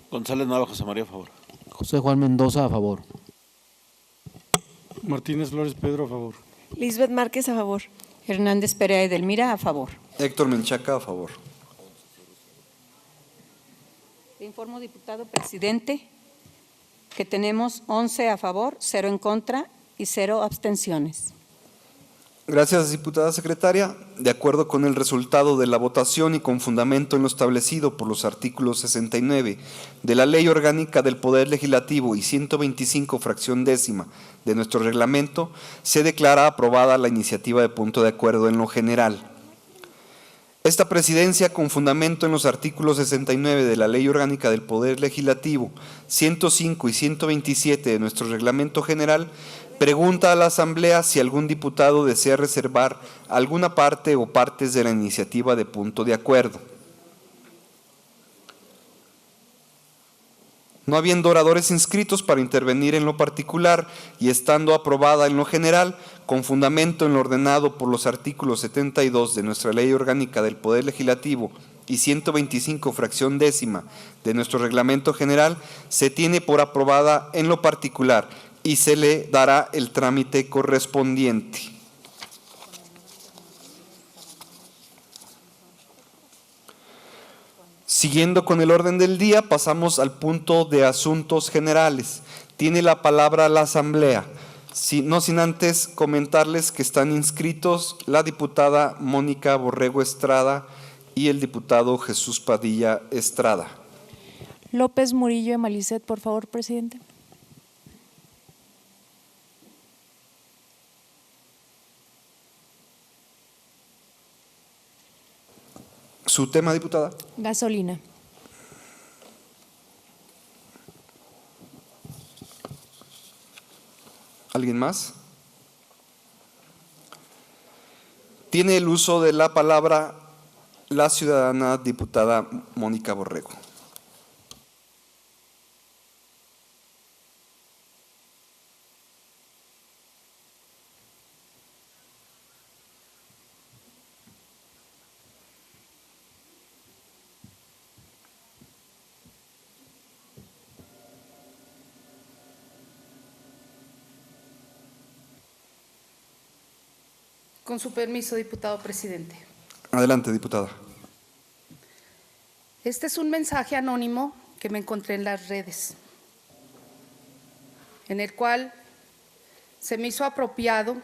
González Nava José María, a favor. José Juan Mendoza, a favor. Martínez Flores Pedro, a favor. Lisbeth Márquez, a favor. Hernández Perea Edelmira, a favor. Héctor Menchaca, a favor. Le informo, diputado presidente, que tenemos 11 a favor, 0 en contra y 0 abstenciones. Gracias, diputada secretaria. De acuerdo con el resultado de la votación y con fundamento en lo establecido por los artículos 69 de la Ley Orgánica del Poder Legislativo y 125, fracción décima de nuestro reglamento, se declara aprobada la iniciativa de punto de acuerdo en lo general. Esta presidencia, con fundamento en los artículos 69 de la Ley Orgánica del Poder Legislativo, 105 y 127 de nuestro reglamento general, pregunta a la Asamblea si algún diputado desea reservar alguna parte o partes de la iniciativa de punto de acuerdo. No habiendo oradores inscritos para intervenir en lo particular y estando aprobada en lo general, con fundamento en lo ordenado por los artículos 72 de nuestra Ley Orgánica del Poder Legislativo y 125, fracción décima de nuestro reglamento general, se tiene por aprobada en lo particular y se le dará el trámite correspondiente. Siguiendo con el orden del día, pasamos al punto de asuntos generales. Tiene la palabra la Asamblea, no sin antes comentarles que están inscritos la diputada Mónica Borrego Estrada y el diputado Jesús Padilla Estrada. López Murillo Malicet, por favor, presidente. ¿Su tema, diputada? Gasolina. ¿Alguien más? Tiene el uso de la palabra la ciudadana diputada Mónica Borrego. Con su permiso, diputado presidente. Adelante, diputada. Este es un mensaje anónimo que me encontré en las redes, en el cual se me hizo apropiado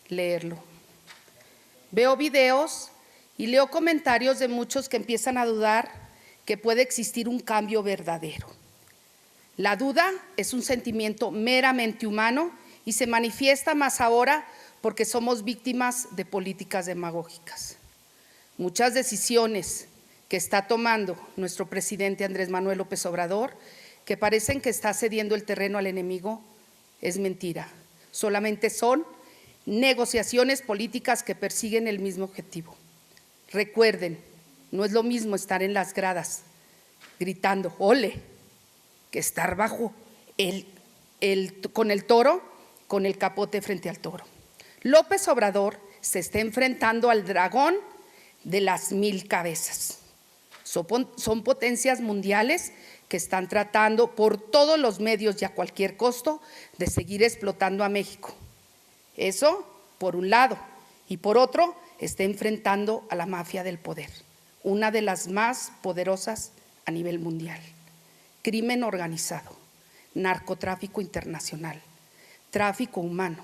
leerlo. Veo videos y leo comentarios de muchos que empiezan a dudar que puede existir un cambio verdadero. La duda es un sentimiento meramente humano y se manifiesta más ahora porque somos víctimas de políticas demagógicas. Muchas decisiones que está tomando nuestro presidente Andrés Manuel López Obrador, que parecen que está cediendo el terreno al enemigo, es mentira. Solamente son negociaciones políticas que persiguen el mismo objetivo. Recuerden, no es lo mismo estar en las gradas gritando ¡ole!, que estar bajo con el toro, con el capote frente al toro. López Obrador se está enfrentando al dragón de las 1000 cabezas. Son potencias mundiales que están tratando por todos los medios y a cualquier costo de seguir explotando a México. Eso por un lado, y por otro está enfrentando a la mafia del poder, una de las más poderosas a nivel mundial. Crimen organizado, narcotráfico internacional, tráfico humano,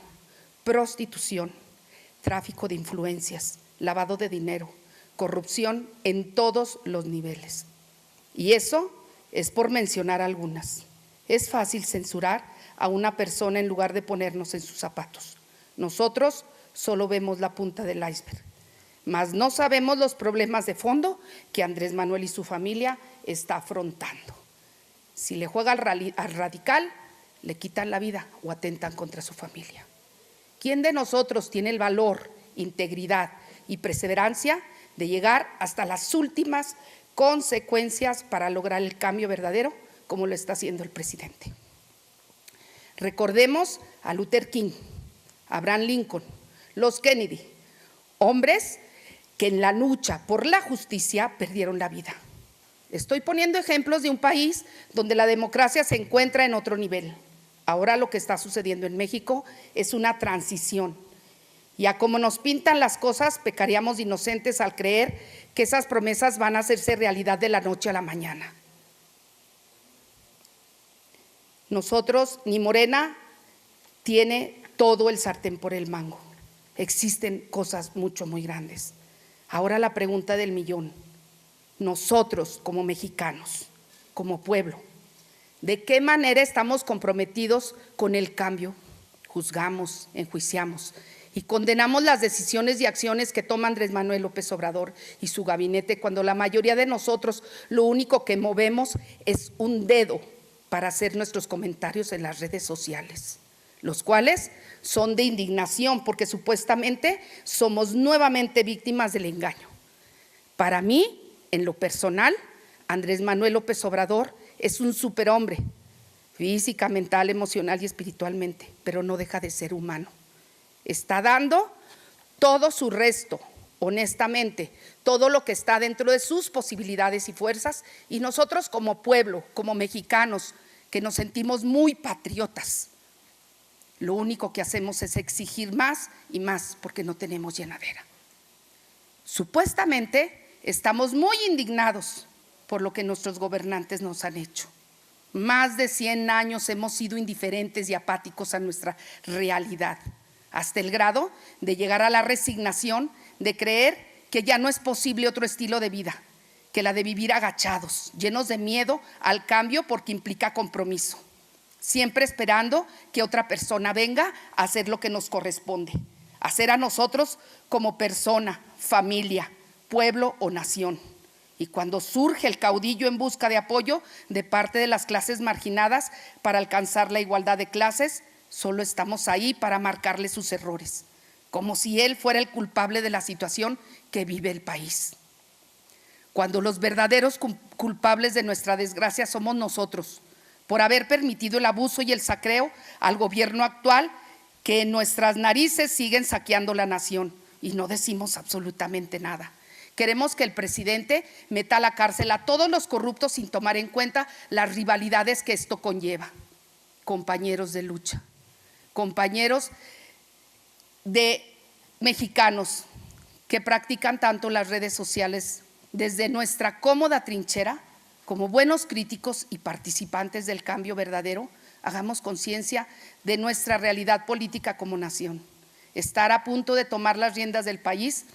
prostitución, tráfico de influencias, lavado de dinero, corrupción en todos los niveles. Y eso es por mencionar algunas. Es fácil censurar a una persona en lugar de ponernos en sus zapatos. Nosotros solo vemos la punta del iceberg, mas no sabemos los problemas de fondo que Andrés Manuel y su familia está afrontando. Si le juega al radical, le quitan la vida o atentan contra su familia. ¿Quién de nosotros tiene el valor, integridad y perseverancia de llegar hasta las últimas consecuencias para lograr el cambio verdadero, como lo está haciendo el presidente? Recordemos a Luther King, Abraham Lincoln, los Kennedy, hombres que en la lucha por la justicia perdieron la vida. Estoy poniendo ejemplos de un país donde la democracia se encuentra en otro nivel. Ahora lo que está sucediendo en México es una transición. Y a como nos pintan las cosas, pecaríamos de inocentes al creer que esas promesas van a hacerse realidad de la noche a la mañana. Nosotros, ni Morena tiene todo el sartén por el mango. Existen cosas muy grandes. Ahora la pregunta del millón. Nosotros como mexicanos, como pueblo, ¿de qué manera estamos comprometidos con el cambio? Juzgamos, enjuiciamos y condenamos las decisiones y acciones que toma Andrés Manuel López Obrador y su gabinete, cuando la mayoría de nosotros lo único que movemos es un dedo para hacer nuestros comentarios en las redes sociales, los cuales son de indignación porque supuestamente somos nuevamente víctimas del engaño. Para mí, en lo personal, Andrés Manuel López Obrador es un superhombre, física, mental, emocional y espiritualmente, pero no deja de ser humano. Está dando todo su resto, honestamente, todo lo que está dentro de sus posibilidades y fuerzas, y nosotros como pueblo, como mexicanos, que nos sentimos muy patriotas, lo único que hacemos es exigir más y más porque no tenemos llenadera. Supuestamente estamos muy indignados por lo que nuestros gobernantes nos han hecho. Más de 100 años hemos sido indiferentes y apáticos a nuestra realidad, hasta el grado de llegar a la resignación de creer que ya no es posible otro estilo de vida, que la de vivir agachados, llenos de miedo al cambio porque implica compromiso, siempre esperando que otra persona venga a hacer lo que nos corresponde, hacer a nosotros como persona, familia, pueblo o nación. Y cuando surge el caudillo en busca de apoyo de parte de las clases marginadas para alcanzar la igualdad de clases, solo estamos ahí para marcarle sus errores, como si él fuera el culpable de la situación que vive el país. Cuando los verdaderos culpables de nuestra desgracia somos nosotros, por haber permitido el abuso y el saqueo al gobierno actual, que en nuestras narices siguen saqueando la nación y no decimos absolutamente nada. Queremos que el presidente meta a la cárcel a todos los corruptos sin tomar en cuenta las rivalidades que esto conlleva. Compañeros de lucha, compañeros de mexicanos que practican tanto las redes sociales, desde nuestra cómoda trinchera, como buenos críticos y participantes del cambio verdadero, hagamos conciencia de nuestra realidad política como nación. Estar a punto de tomar las riendas del país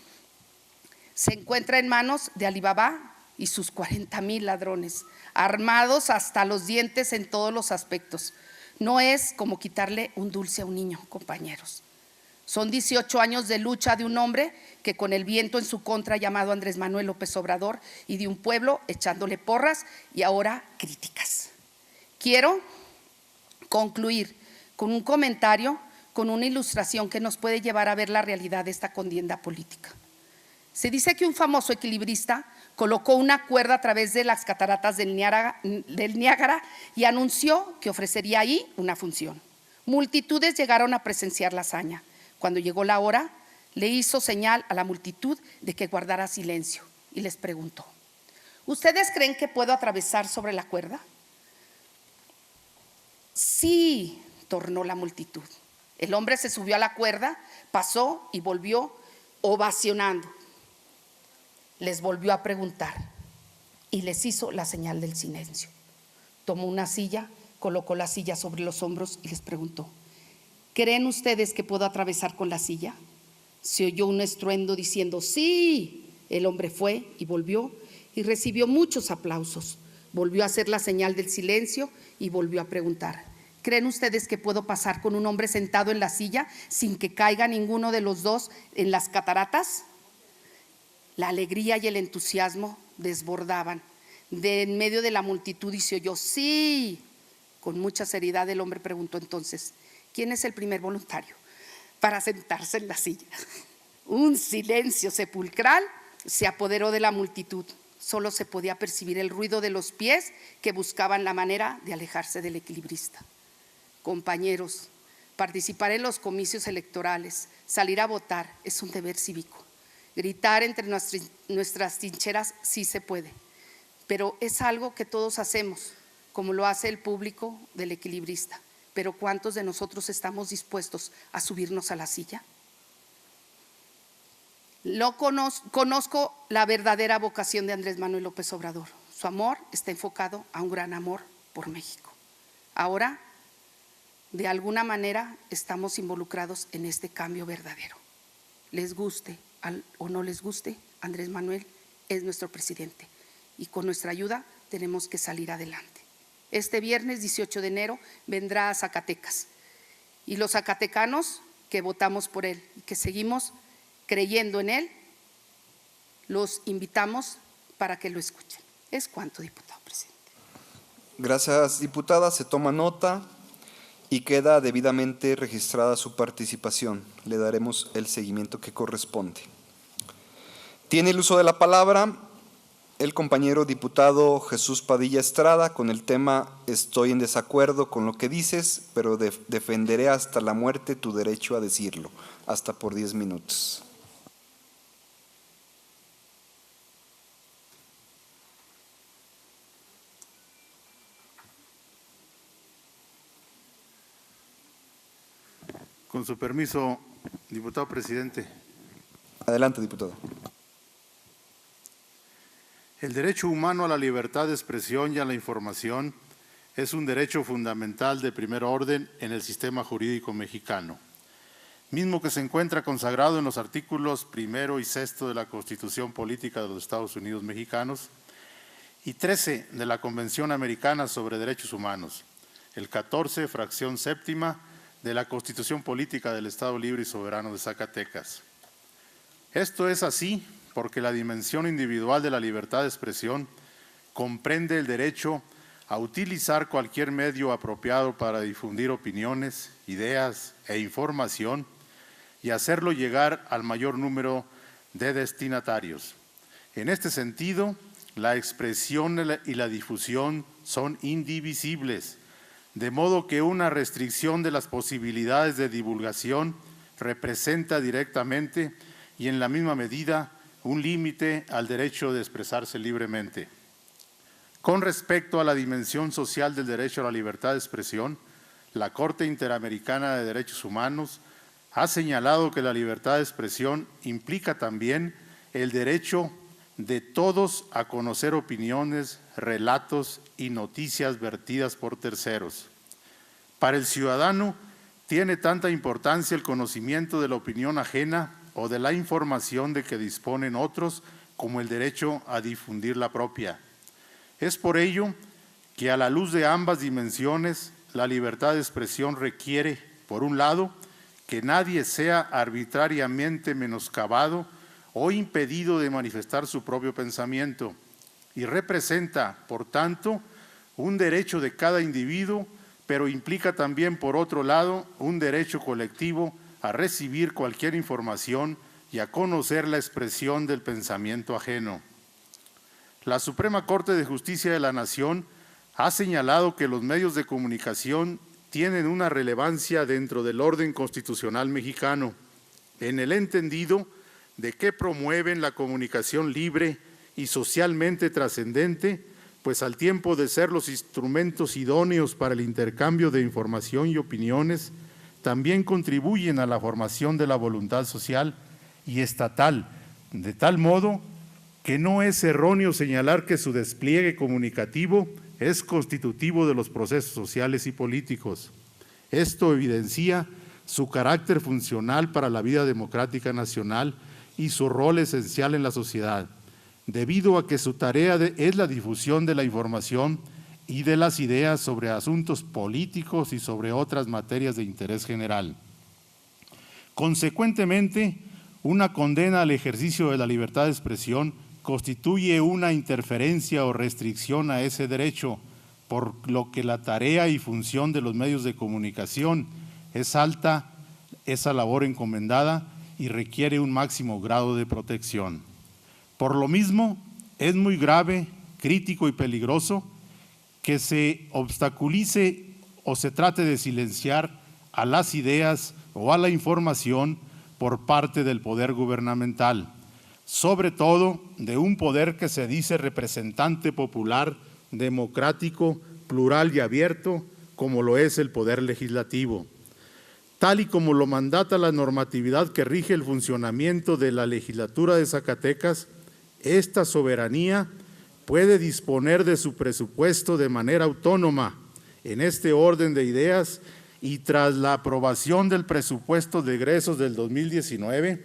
se encuentra en manos de Alibaba y sus 40,000 ladrones, armados hasta los dientes en todos los aspectos. No es como quitarle un dulce a un niño, compañeros. Son 18 años de lucha de un hombre que con el viento en su contra llamado Andrés Manuel López Obrador y de un pueblo echándole porras y ahora críticas. Quiero concluir con un comentario, con una ilustración que nos puede llevar a ver la realidad de esta contienda política. Se dice que un famoso equilibrista colocó una cuerda a través de las cataratas del Niágara y anunció que ofrecería ahí una función. Multitudes llegaron a presenciar la hazaña. Cuando llegó la hora, le hizo señal a la multitud de que guardara silencio y les preguntó: ¿Ustedes creen que puedo atravesar sobre la cuerda? Sí, tornó la multitud. El hombre se subió a la cuerda, pasó y volvió ovacionando. Les volvió a preguntar y les hizo la señal del silencio. Tomó una silla, colocó la silla sobre los hombros y les preguntó: ¿creen ustedes que puedo atravesar con la silla? Se oyó un estruendo diciendo sí. El hombre fue y volvió y recibió muchos aplausos. Volvió a hacer la señal del silencio y volvió a preguntar: ¿creen ustedes que puedo pasar con un hombre sentado en la silla sin que caiga ninguno de los dos en las cataratas? La alegría y el entusiasmo desbordaban de en medio de la multitud y se oyó sí. Con mucha seriedad el hombre preguntó entonces: ¿quién es el primer voluntario para sentarse en la silla? Un silencio sepulcral se apoderó de la multitud. Solo se podía percibir el ruido de los pies que buscaban la manera de alejarse del equilibrista. Compañeros, participar en los comicios electorales, salir a votar es un deber cívico. Gritar entre nuestras trincheras sí se puede, pero es algo que todos hacemos, como lo hace el público del equilibrista. Pero ¿cuántos de nosotros estamos dispuestos a subirnos a la silla? Conozco la verdadera vocación de Andrés Manuel López Obrador. Su amor está enfocado a un gran amor por México. Ahora, de alguna manera, estamos involucrados en este cambio verdadero. Les guste o no les guste, Andrés Manuel es nuestro presidente y con nuestra ayuda tenemos que salir adelante. Este viernes 18 de enero vendrá a Zacatecas y los zacatecanos que votamos por él y que seguimos creyendo en él, los invitamos para que lo escuchen. Es cuanto, diputado presidente. Gracias, diputada. Se toma nota y queda debidamente registrada su participación. Le daremos el seguimiento que corresponde. Tiene el uso de la palabra el compañero diputado Jesús Padilla Estrada con el tema "Estoy en desacuerdo con lo que dices, pero defenderé hasta la muerte tu derecho a decirlo", hasta por 10 minutos. Con su permiso, diputado presidente. Adelante, diputado. El derecho humano a la libertad de expresión y a la información es un derecho fundamental de primer orden en el sistema jurídico mexicano, mismo que se encuentra consagrado en los artículos 1 y 6 de la Constitución Política de los Estados Unidos Mexicanos y 13 de la Convención Americana sobre Derechos Humanos, el 14, fracción séptima, de la Constitución Política del Estado Libre y Soberano de Zacatecas. Esto es así porque la dimensión individual de la libertad de expresión comprende el derecho a utilizar cualquier medio apropiado para difundir opiniones, ideas e información y hacerlo llegar al mayor número de destinatarios. En este sentido, la expresión y la difusión son indivisibles, de modo que una restricción de las posibilidades de divulgación representa directamente y en la misma medida un límite al derecho de expresarse libremente. Con respecto a la dimensión social del derecho a la libertad de expresión, la Corte Interamericana de Derechos Humanos ha señalado que la libertad de expresión implica también el derecho de todos a conocer opiniones, relatos y noticias vertidas por terceros. Para el ciudadano tiene tanta importancia el conocimiento de la opinión ajena o de la información de que disponen otros como el derecho a difundir la propia. Es por ello que a la luz de ambas dimensiones, la libertad de expresión requiere, por un lado, que nadie sea arbitrariamente menoscabado o impedido de manifestar su propio pensamiento y representa, por tanto, un derecho de cada individuo, pero implica también, por otro lado, un derecho colectivo a recibir cualquier información y a conocer la expresión del pensamiento ajeno. La Suprema Corte de Justicia de la Nación ha señalado que los medios de comunicación tienen una relevancia dentro del orden constitucional mexicano, en el entendido de que promueven la comunicación libre y socialmente trascendente, pues al tiempo de ser los instrumentos idóneos para el intercambio de información y opiniones, también contribuyen a la formación de la voluntad social y estatal, de tal modo que no es erróneo señalar que su despliegue comunicativo es constitutivo de los procesos sociales y políticos. Esto evidencia su carácter funcional para la vida democrática nacional y su rol esencial en la sociedad, debido a que su tarea es la difusión de la información y de las ideas sobre asuntos políticos y sobre otras materias de interés general. Consecuentemente, una condena al ejercicio de la libertad de expresión constituye una interferencia o restricción a ese derecho, por lo que la tarea y función de los medios de comunicación es alta, esa labor encomendada y requiere un máximo grado de protección. Por lo mismo, es muy grave, crítico y peligroso que se obstaculice o se trate de silenciar a las ideas o a la información por parte del poder gubernamental, sobre todo de un poder que se dice representante popular, democrático, plural y abierto, como lo es el poder legislativo. Tal y como lo mandata la normatividad que rige el funcionamiento de la legislatura de Zacatecas, esta soberanía puede disponer de su presupuesto de manera autónoma. En este orden de ideas y tras la aprobación del presupuesto de egresos del 2019,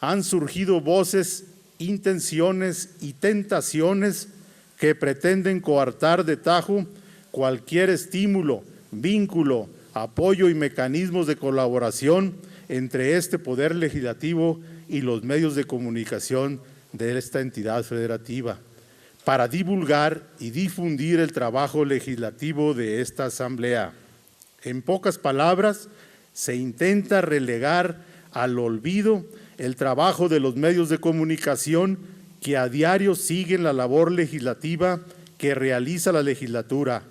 han surgido voces, intenciones y tentaciones que pretenden coartar de tajo cualquier estímulo, vínculo, apoyo y mecanismos de colaboración entre este poder legislativo y los medios de comunicación de esta entidad federativa, para divulgar y difundir el trabajo legislativo de esta Asamblea. En pocas palabras, se intenta relegar al olvido el trabajo de los medios de comunicación que a diario siguen la labor legislativa que realiza la legislatura.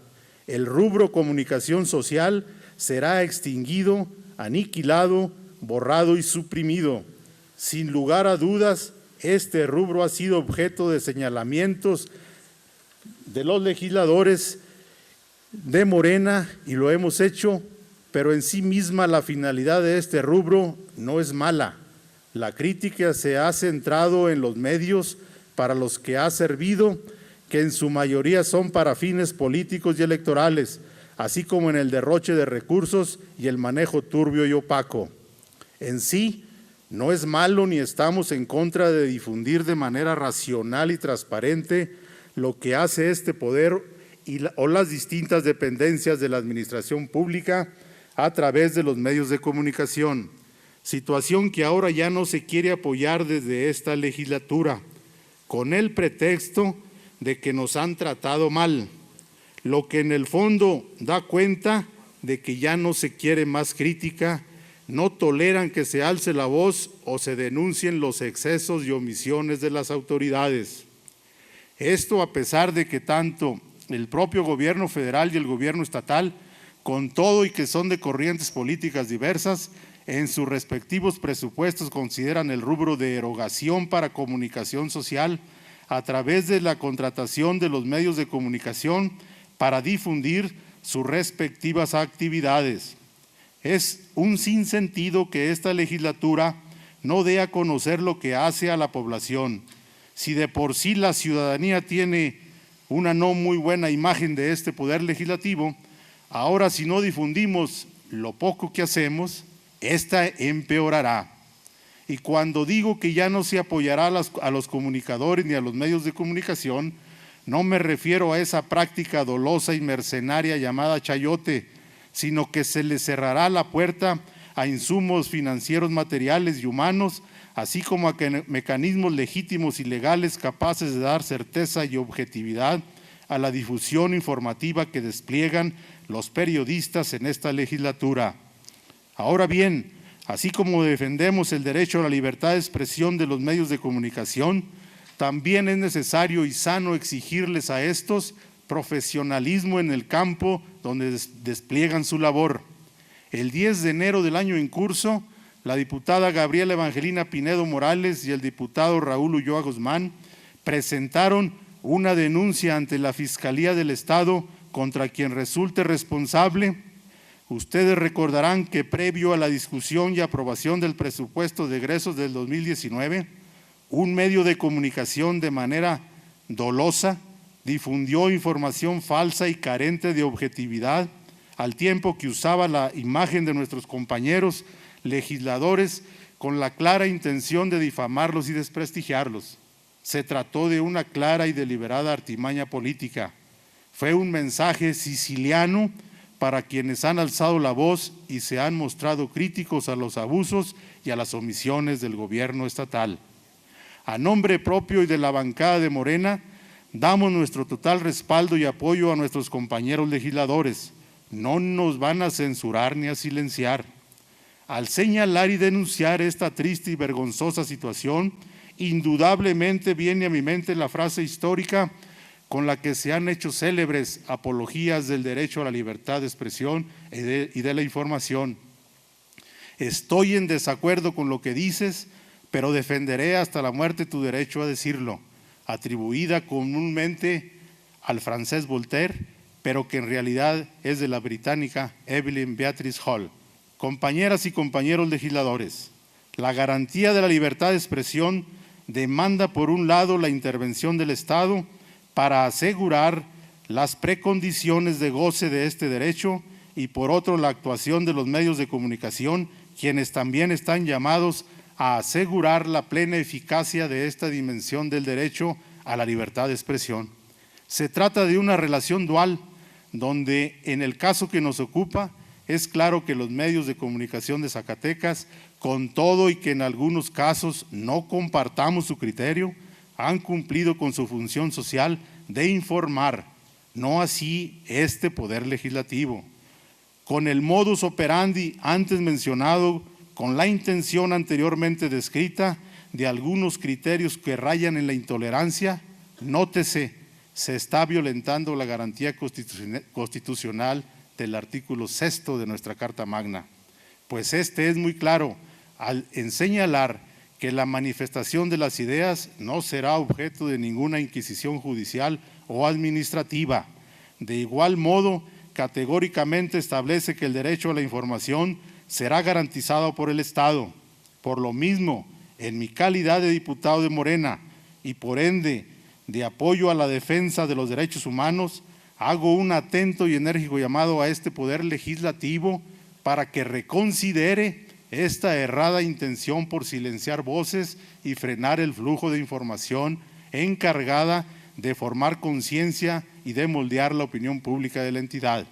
El rubro comunicación social será extinguido, aniquilado, borrado y suprimido. Sin lugar a dudas, este rubro ha sido objeto de señalamientos de los legisladores de Morena y lo hemos hecho, pero en sí misma la finalidad de este rubro no es mala. La crítica se ha centrado en los medios para los que ha servido, que en su mayoría son para fines políticos y electorales, así como en el derroche de recursos y el manejo turbio y opaco. En sí, no es malo ni estamos en contra de difundir de manera racional y transparente lo que hace este poder o las distintas dependencias de la administración pública a través de los medios de comunicación, situación que ahora ya no se quiere apoyar desde esta legislatura, con el pretexto de que nos han tratado mal, lo que en el fondo da cuenta de que ya no se quiere más crítica, no toleran que se alce la voz o se denuncien los excesos y omisiones de las autoridades. Esto a pesar de que tanto el propio gobierno federal y el gobierno estatal, con todo y que son de corrientes políticas diversas, en sus respectivos presupuestos consideran el rubro de erogación para comunicación social a través de la contratación de los medios de comunicación para difundir sus respectivas actividades. Es un sinsentido que esta legislatura no dé a conocer lo que hace a la población. Si de por sí la ciudadanía tiene una no muy buena imagen de este poder legislativo, ahora si no difundimos lo poco que hacemos, esta empeorará. Y cuando digo que ya no se apoyará a los comunicadores ni a los medios de comunicación, no me refiero a esa práctica dolosa y mercenaria llamada chayote, sino que se les cerrará la puerta a insumos financieros, materiales y humanos, así como a mecanismos legítimos y legales capaces de dar certeza y objetividad a la difusión informativa que despliegan los periodistas en esta legislatura. Ahora bien, así como defendemos el derecho a la libertad de expresión de los medios de comunicación, también es necesario y sano exigirles a estos profesionalismo en el campo donde despliegan su labor. El 10 de enero del año en curso, la diputada Gabriela Evangelina Pinedo Morales y el diputado Raúl Ulloa Guzmán presentaron una denuncia ante la Fiscalía del Estado contra quien resulte responsable. Ustedes recordarán que previo a la discusión y aprobación del presupuesto de egresos del 2019, un medio de comunicación de manera dolosa difundió información falsa y carente de objetividad, al tiempo que usaba la imagen de nuestros compañeros legisladores con la clara intención de difamarlos y desprestigiarlos. Se trató de una clara y deliberada artimaña política. Fue un mensaje siciliano para quienes han alzado la voz y se han mostrado críticos a los abusos y a las omisiones del gobierno estatal. A nombre propio y de la bancada de Morena, damos nuestro total respaldo y apoyo a nuestros compañeros legisladores. No nos van a censurar ni a silenciar. Al señalar y denunciar esta triste y vergonzosa situación, indudablemente viene a mi mente la frase histórica con la que se han hecho célebres apologías del derecho a la libertad de expresión y de la información. Estoy en desacuerdo con lo que dices, pero defenderé hasta la muerte tu derecho a decirlo, atribuida comúnmente al francés Voltaire, pero que en realidad es de la británica Evelyn Beatrice Hall. Compañeras y compañeros legisladores, la garantía de la libertad de expresión demanda por un lado la intervención del Estado para asegurar las precondiciones de goce de este derecho y por otro la actuación de los medios de comunicación, quienes también están llamados a asegurar la plena eficacia de esta dimensión del derecho a la libertad de expresión. Se trata de una relación dual, donde en el caso que nos ocupa, es claro que los medios de comunicación de Zacatecas, con todo y que en algunos casos no compartamos su criterio, han cumplido con su función social de informar, no así este Poder Legislativo. Con el modus operandi antes mencionado, con la intención anteriormente descrita de algunos criterios que rayan en la intolerancia, nótese, se está violentando la garantía constitucional del artículo 6 de nuestra Carta Magna, pues este es muy claro al señalar que la manifestación de las ideas no será objeto de ninguna inquisición judicial o administrativa. De igual modo, categóricamente establece que el derecho a la información será garantizado por el Estado. Por lo mismo, en mi calidad de diputado de Morena y por ende de apoyo a la defensa de los derechos humanos, hago un atento y enérgico llamado a este Poder Legislativo para que reconsidere esta errada intención por silenciar voces y frenar el flujo de información encargada de formar conciencia y de moldear la opinión pública de la entidad.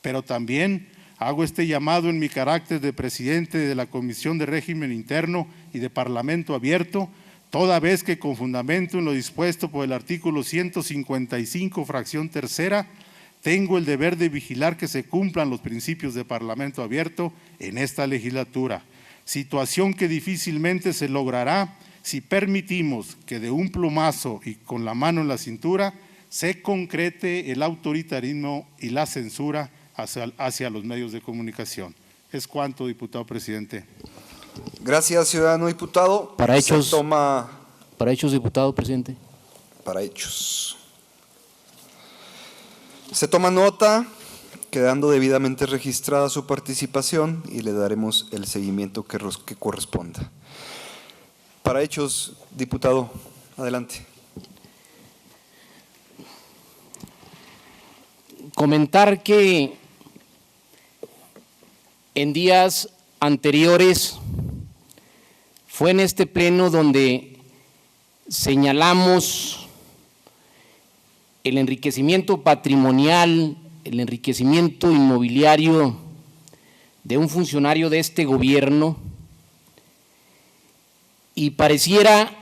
Pero también hago este llamado en mi carácter de presidente de la Comisión de Régimen Interno y de Parlamento Abierto, toda vez que con fundamento en lo dispuesto por el artículo 155, fracción tercera, tengo el deber de vigilar que se cumplan los principios de Parlamento Abierto en esta legislatura, situación que difícilmente se logrará si permitimos que de un plumazo y con la mano en la cintura se concrete el autoritarismo y la censura hacia los medios de comunicación. Es cuanto, diputado presidente. Gracias, ciudadano diputado. Para hechos, Para hechos, diputado presidente. Para hechos. Se toma nota, quedando debidamente registrada su participación y le daremos el seguimiento que corresponda. Para hechos, diputado, adelante. Comentar que en días anteriores fue en este pleno donde señalamos el enriquecimiento patrimonial, el enriquecimiento inmobiliario de un funcionario de este gobierno, y pareciera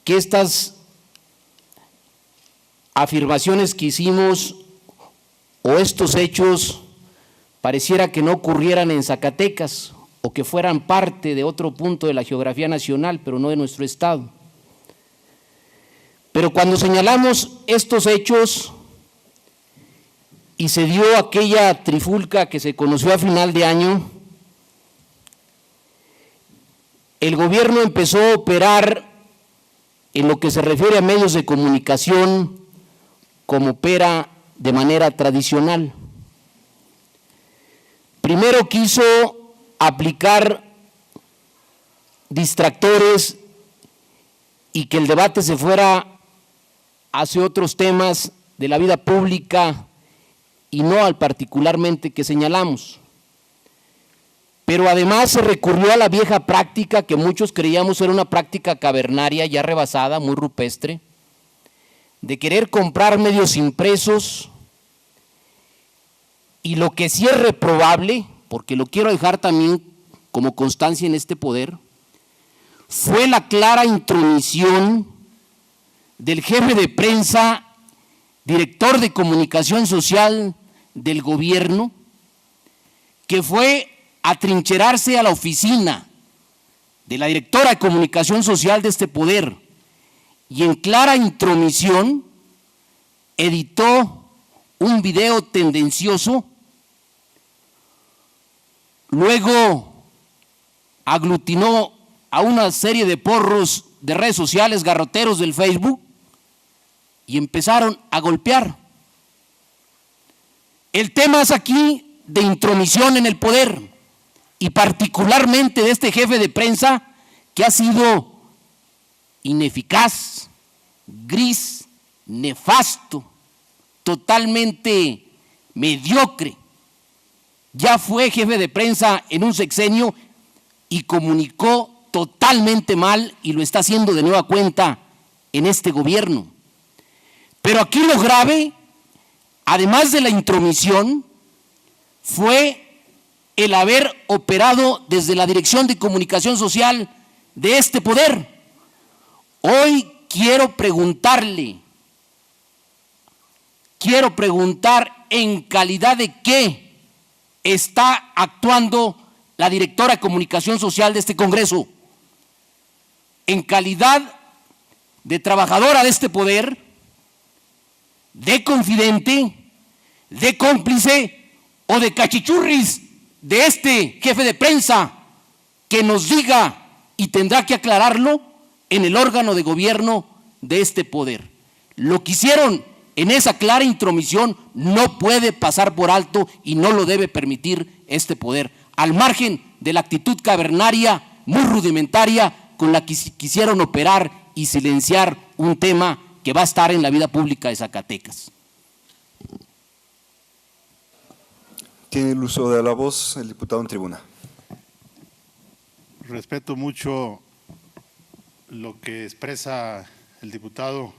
que estas afirmaciones que hicimos o estos hechos pareciera que no ocurrieran en Zacatecas o que fueran parte de otro punto de la geografía nacional, pero no de nuestro estado. Pero cuando señalamos estos hechos y se dio aquella trifulca que se conoció a final de año, el gobierno empezó a operar en lo que se refiere a medios de comunicación como opera de manera tradicional. Primero quiso aplicar distractores y que el debate se fuera hacia otros temas de la vida pública y no al particularmente que señalamos. Pero además se recurrió a la vieja práctica que muchos creíamos era una práctica cavernaria ya rebasada, muy rupestre, de querer comprar medios impresos, y lo que sí es reprobable, porque lo quiero dejar también como constancia en este poder, fue la clara intromisión del jefe de prensa, director de comunicación social del gobierno, que fue atrincherarse a la oficina de la directora de comunicación social de este poder y en clara intromisión editó un video tendencioso, luego aglutinó a una serie de porros de redes sociales, garroteros del Facebook, y empezaron a golpear. El tema es aquí de intromisión en el poder, y particularmente de este jefe de prensa que ha sido ineficaz, gris, nefasto, totalmente mediocre. Ya fue jefe de prensa en un sexenio y comunicó totalmente mal y lo está haciendo de nueva cuenta en este gobierno. Pero aquí lo grave, además de la intromisión, fue el haber operado desde la Dirección de Comunicación Social de este poder. Hoy quiero preguntar en calidad de qué está actuando la directora de Comunicación Social de este Congreso. En calidad de trabajadora de este poder, de confidente, de cómplice o de cachichurris de este jefe de prensa, que nos diga y tendrá que aclararlo en el órgano de gobierno de este poder. Lo que hicieron en esa clara intromisión no puede pasar por alto y no lo debe permitir este poder, al margen de la actitud cavernaria, muy rudimentaria, con la que quisieron operar y silenciar un tema que va a estar en la vida pública de Zacatecas. Tiene el uso de la voz el diputado en tribuna. Respeto mucho lo que expresa el diputado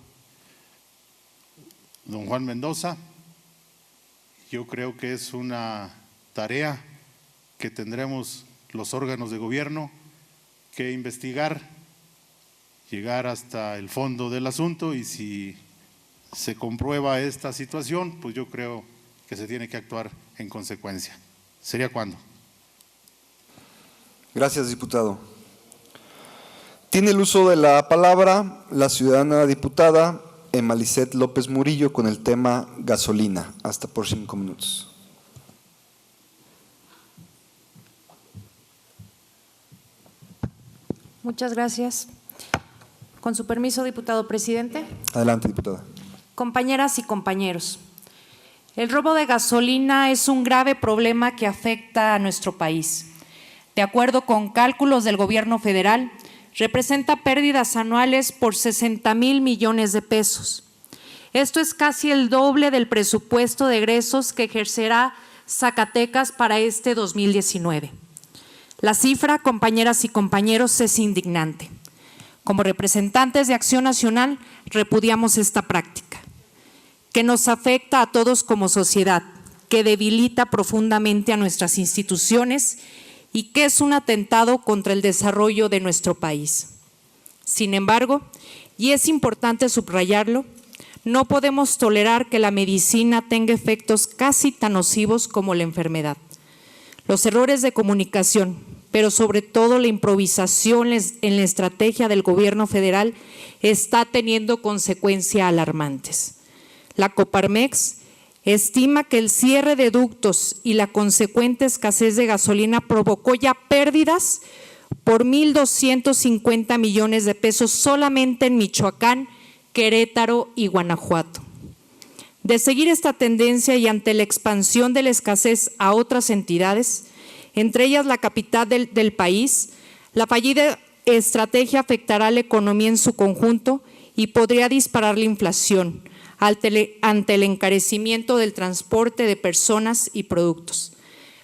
don Juan Mendoza. Yo creo que es una tarea que tendremos los órganos de gobierno que investigar, llegar hasta el fondo del asunto, y si se comprueba esta situación, pues yo creo que se tiene que actuar en consecuencia. ¿Sería cuándo? Gracias, diputado. Tiene el uso de la palabra la ciudadana diputada Emalicet López Murillo con el tema gasolina. Hasta por 5 minutos. Muchas gracias. Con su permiso, diputado presidente. Adelante, diputada. Compañeras y compañeros, el robo de gasolina es un grave problema que afecta a nuestro país. De acuerdo con cálculos del gobierno federal, representa pérdidas anuales por 60,000 millones de pesos. Esto es casi el doble del presupuesto de egresos que ejercerá Zacatecas para este 2019. La cifra, compañeras y compañeros, es indignante. Como representantes de Acción Nacional, repudiamos esta práctica, que nos afecta a todos como sociedad, que debilita profundamente a nuestras instituciones y que es un atentado contra el desarrollo de nuestro país. Sin embargo, y es importante subrayarlo, no podemos tolerar que la medicina tenga efectos casi tan nocivos como la enfermedad. Los errores de comunicación, pero sobre todo la improvisación en la estrategia del gobierno federal está teniendo consecuencias alarmantes. La Coparmex estima que el cierre de ductos y la consecuente escasez de gasolina provocó ya pérdidas por 1.250 millones de pesos solamente en Michoacán, Querétaro y Guanajuato. De seguir esta tendencia y ante la expansión de la escasez a otras entidades, entre ellas la capital del país, la fallida estrategia afectará a la economía en su conjunto y podría disparar la inflación ante el encarecimiento del transporte de personas y productos.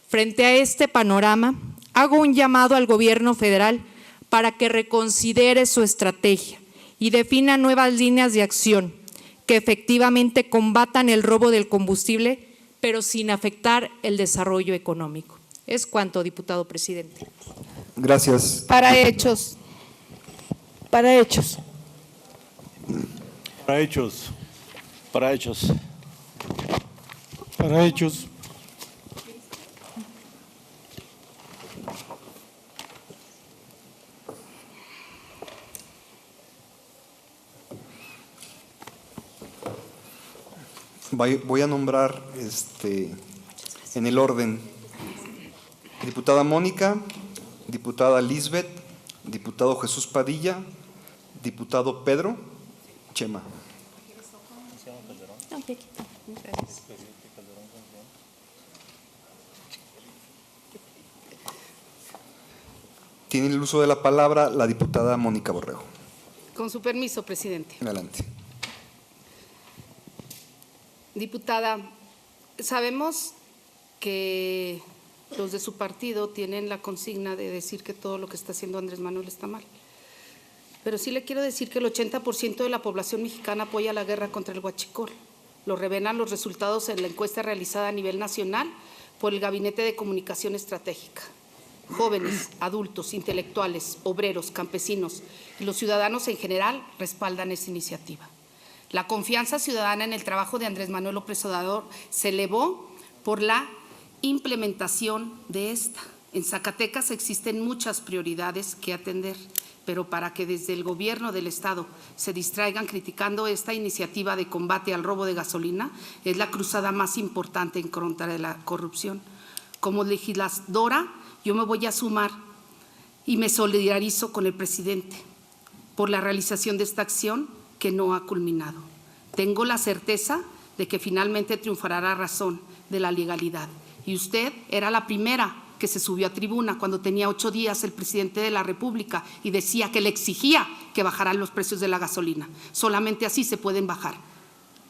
Frente a este panorama, hago un llamado al Gobierno federal para que reconsidere su estrategia y defina nuevas líneas de acción que efectivamente combatan el robo del combustible, pero sin afectar el desarrollo económico. Es cuanto, diputado presidente. Gracias. Para hechos. Para hechos. Para hechos. Para hechos. Para hechos. Voy a nombrar en el orden: diputada Mónica, diputada Lisbeth, diputado Jesús Padilla, diputado Pedro, Chema. Tiene el uso de la palabra la diputada Mónica Borrego. Con su permiso, presidente. Adelante. Diputada, sabemos que los de su partido tienen la consigna de decir que todo lo que está haciendo Andrés Manuel está mal. Pero sí le quiero decir que el 80% de la población mexicana apoya la guerra contra el huachicol. Lo revelan los resultados en la encuesta realizada a nivel nacional por el Gabinete de Comunicación Estratégica. Jóvenes, adultos, intelectuales, obreros, campesinos y los ciudadanos en general respaldan esta iniciativa. La confianza ciudadana en el trabajo de Andrés Manuel López Obrador se elevó por la implementación de esta. En Zacatecas existen muchas prioridades que atender, pero para que desde el gobierno del Estado se distraigan criticando esta iniciativa de combate al robo de gasolina, es la cruzada más importante en contra de la corrupción. Como legisladora, yo me voy a sumar y me solidarizo con el presidente por la realización de esta acción que no ha culminado. Tengo la certeza de que finalmente triunfará la razón de la legalidad. Y usted era la primera que se subió a tribuna cuando tenía 8 días el presidente de la República y decía que le exigía que bajaran los precios de la gasolina. Solamente así se pueden bajar.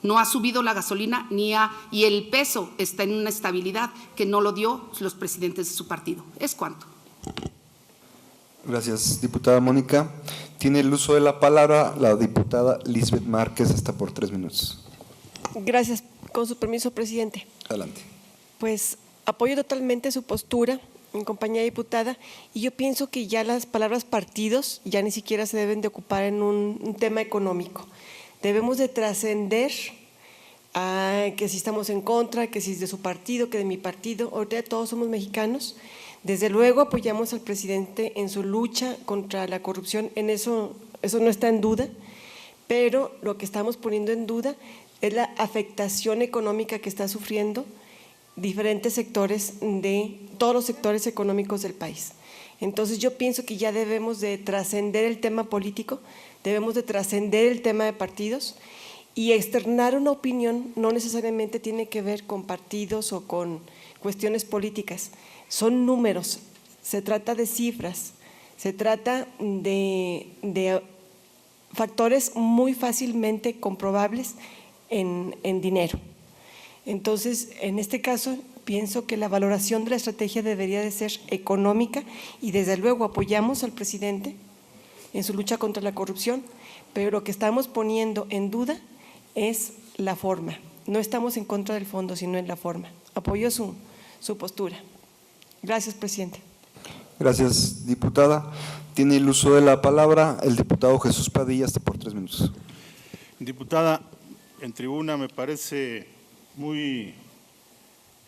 No ha subido la gasolina y el peso está en una estabilidad que no lo dio los presidentes de su partido. Es cuanto. Gracias, diputada Mónica. Tiene el uso de la palabra la diputada Lisbeth Márquez, hasta por 3 minutos. Gracias. Con su permiso, presidente. Adelante. Pues apoyo totalmente su postura, mi compañera diputada, y yo pienso que ya las palabras partidos ya ni siquiera se deben de ocupar en un tema económico. Debemos de trascender que si estamos en contra, que si es de su partido, que de mi partido. Ahorita todos somos mexicanos. Desde luego apoyamos al presidente en su lucha contra la corrupción, en eso no está en duda, pero lo que estamos poniendo en duda es la afectación económica que está sufriendo diferentes sectores todos los sectores económicos del país. Entonces yo pienso que ya debemos de trascender el tema político, debemos de trascender el tema de partidos y externar una opinión no necesariamente tiene que ver con partidos o con cuestiones políticas. Son números, se trata de cifras, se trata de factores muy fácilmente comprobables en dinero. Entonces, en este caso, pienso que la valoración de la estrategia debería de ser económica y desde luego apoyamos al presidente en su lucha contra la corrupción, pero lo que estamos poniendo en duda es la forma. No estamos en contra del fondo, sino en la forma. Apoyo su postura. Gracias, presidente. Gracias, diputada. Tiene el uso de la palabra el diputado Jesús Padilla, hasta por 3 minutos. Diputada, en tribuna me parece muy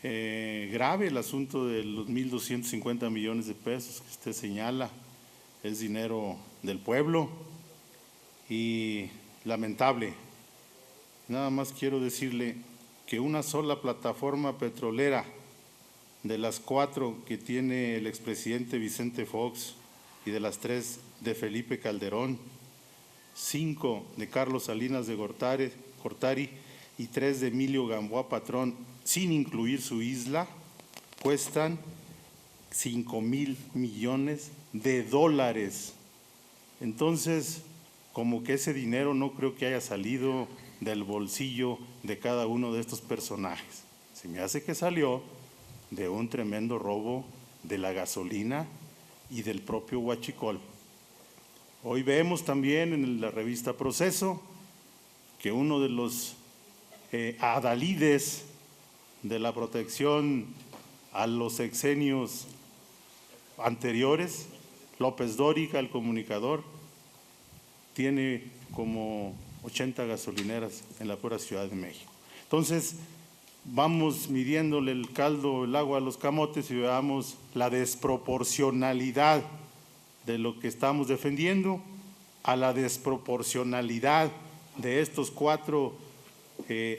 grave el asunto de los 1.250 millones de pesos que usted señala. Es dinero del pueblo y lamentable. Nada más quiero decirle que una sola plataforma petrolera de las 4 que tiene el expresidente Vicente Fox y de las 3 de Felipe Calderón, 5 de Carlos Salinas de Gortari y 3 de Emilio Gamboa Patrón, sin incluir su isla, cuestan 5,000 millones de dólares. Entonces, como que ese dinero no creo que haya salido del bolsillo de cada uno de estos personajes. Se me hace que salió de un tremendo robo de la gasolina y del propio huachicol. Hoy vemos también en la revista Proceso que uno de los adalides de la protección a los sexenios anteriores, López Dóriga, el comunicador, tiene como 80 gasolineras en la pura Ciudad de México. Entonces, vamos midiéndole el caldo, el agua a los camotes y veamos la desproporcionalidad de lo que estamos defendiendo a la desproporcionalidad de estos 4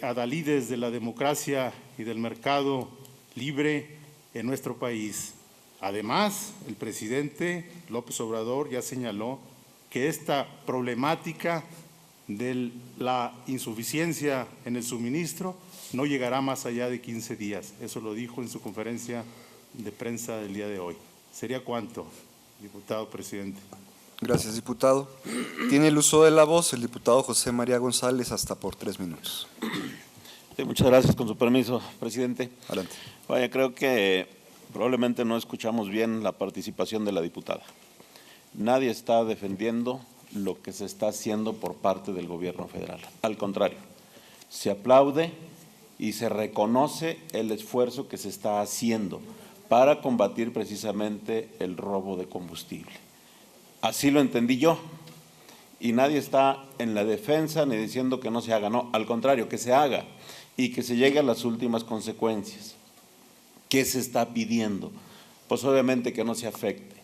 adalides de la democracia y del mercado libre en nuestro país. Además, el presidente López Obrador ya señaló que esta problemática de la insuficiencia en el suministro no llegará más allá de 15 días. Eso lo dijo en su conferencia de prensa del día de hoy. ¿Sería cuánto, diputado presidente? Gracias, diputado. Tiene el uso de la voz el diputado José María González, hasta por 3 minutos. Sí, muchas gracias, con su permiso, presidente. Adelante. Vaya, creo que probablemente no escuchamos bien la participación de la diputada. Nadie está defendiendo lo que se está haciendo por parte del gobierno federal. Al contrario, se aplaude y se reconoce el esfuerzo que se está haciendo para combatir precisamente el robo de combustible. Así lo entendí yo, y nadie está en la defensa ni diciendo que no se haga, no, al contrario, que se haga y que se llegue a las últimas consecuencias. ¿Qué se está pidiendo? Pues obviamente que no se afecte,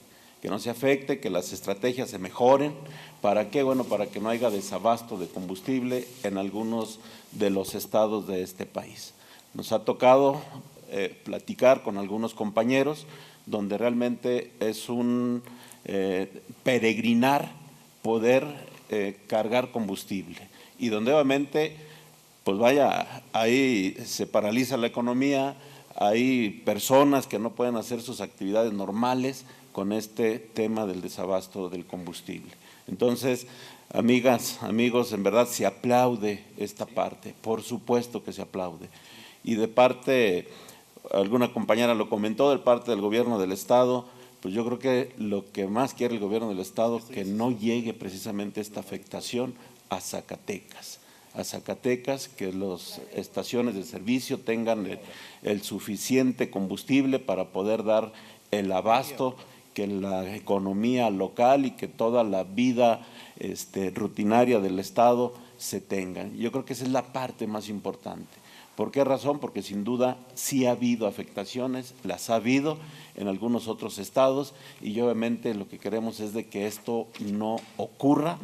que las estrategias se mejoren. ¿Para qué? Bueno, para que no haya desabasto de combustible en algunos de los estados de este país. Nos ha tocado platicar con algunos compañeros donde realmente es un peregrinar poder cargar combustible y donde obviamente, pues vaya, ahí se paraliza la economía, hay personas que no pueden hacer sus actividades normales con este tema del desabasto del combustible. Entonces, amigas, amigos, en verdad se aplaude esta parte, por supuesto que se aplaude. Y de parte, alguna compañera lo comentó, de parte del gobierno del Estado, pues yo creo que lo que más quiere el gobierno del Estado es que no llegue precisamente esta afectación a Zacatecas, que las estaciones de servicio tengan el suficiente combustible para poder dar el abasto, que la economía local y que toda la vida rutinaria del Estado se tengan. Yo creo que esa es la parte más importante. ¿Por qué razón? Porque sin duda sí ha habido afectaciones, las ha habido en algunos otros estados y obviamente lo que queremos es de que esto no ocurra,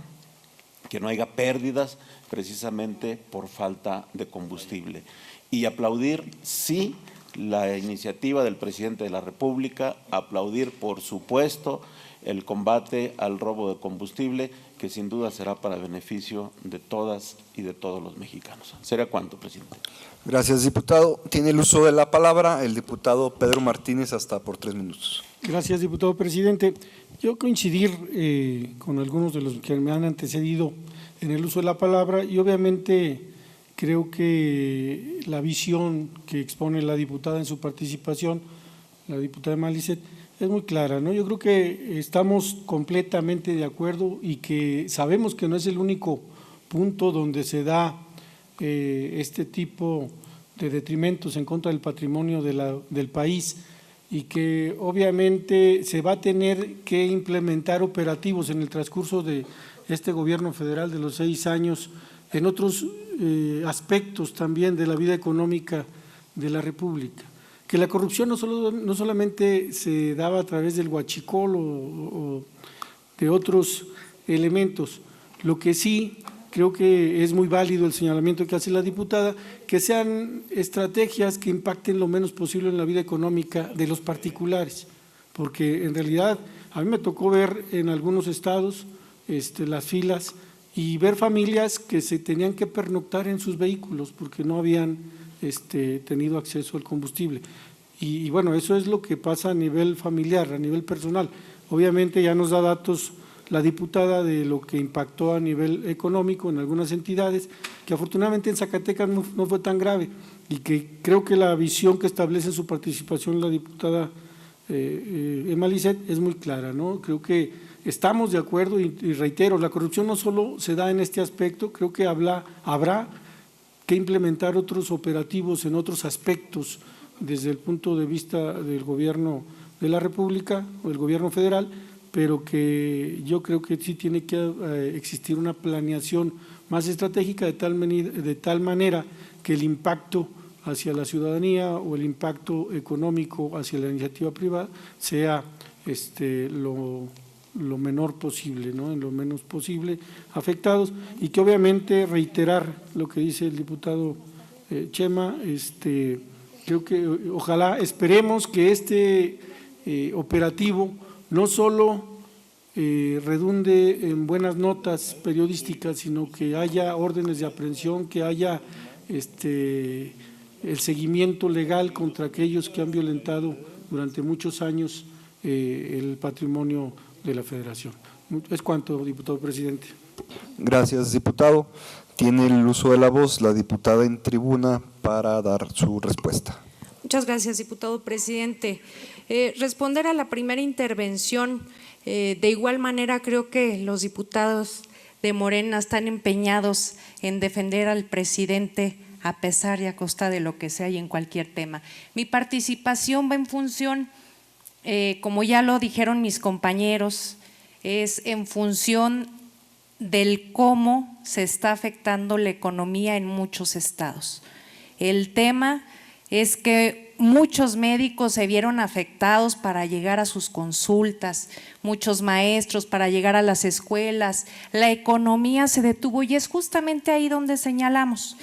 que no haya pérdidas precisamente por falta de combustible. Y aplaudir, sí, la iniciativa del presidente de la República, aplaudir, por supuesto, el combate al robo de combustible, que sin duda será para beneficio de todas y de todos los mexicanos. ¿Será cuánto, presidente? Gracias, diputado. Tiene el uso de la palabra el diputado Pedro Martínez, hasta por 3 minutos. Gracias, diputado presidente. Yo coincidir con algunos de los que me han antecedido en el uso de la palabra y obviamente creo que la visión que expone la diputada en su participación, la diputada Malicet, es muy clara, ¿no? Yo creo que estamos completamente de acuerdo y que sabemos que no es el único punto donde se da este tipo de detrimentos en contra del patrimonio del país y que obviamente se va a tener que implementar operativos en el transcurso de este gobierno federal de los 6 años en otros aspectos también de la vida económica de la República. Que la corrupción no solamente se daba a través del huachicol o de otros elementos, lo que sí creo que es muy válido el señalamiento que hace la diputada, que sean estrategias que impacten lo menos posible en la vida económica de los particulares, porque en realidad A mí me tocó ver en algunos estados las filas y ver familias que se tenían que pernoctar en sus vehículos porque no habían tenido acceso al combustible. Y bueno, eso es lo que pasa a nivel familiar, a nivel personal. Obviamente ya nos da datos la diputada de lo que impactó a nivel económico en algunas entidades, que afortunadamente en Zacatecas no fue tan grave, y que creo que la visión que establece su participación la diputada Emma Lisset es muy clara, ¿no? Creo que estamos de acuerdo y reitero, la corrupción no solo se da en este aspecto, creo que habrá que implementar otros operativos en otros aspectos desde el punto de vista del gobierno de la República o del gobierno federal, pero que yo creo que sí tiene que existir una planeación más estratégica de tal manera que el impacto hacia la ciudadanía o el impacto económico hacia la iniciativa privada sea lo menor posible, ¿no? En lo menos posible afectados, y que obviamente reiterar lo que dice el diputado Chema, creo que ojalá, esperemos que este operativo no solo redunde en buenas notas periodísticas, sino que haya órdenes de aprehensión, que haya el seguimiento legal contra aquellos que han violentado durante muchos años el patrimonio de la Federación. Es cuanto, diputado presidente. Gracias, diputado. Tiene el uso de la voz la diputada en tribuna para dar su respuesta. Muchas gracias, diputado presidente. Responder a la primera intervención, de igual manera creo que los diputados de Morena están empeñados en defender al presidente a pesar y a costa de lo que sea y en cualquier tema. Mi participación va en función, como ya lo dijeron mis compañeros, es en función del cómo se está afectando la economía en muchos estados. El tema es que muchos médicos se vieron afectados para llegar a sus consultas, muchos maestros para llegar a las escuelas, la economía se detuvo y es justamente ahí donde señalamos.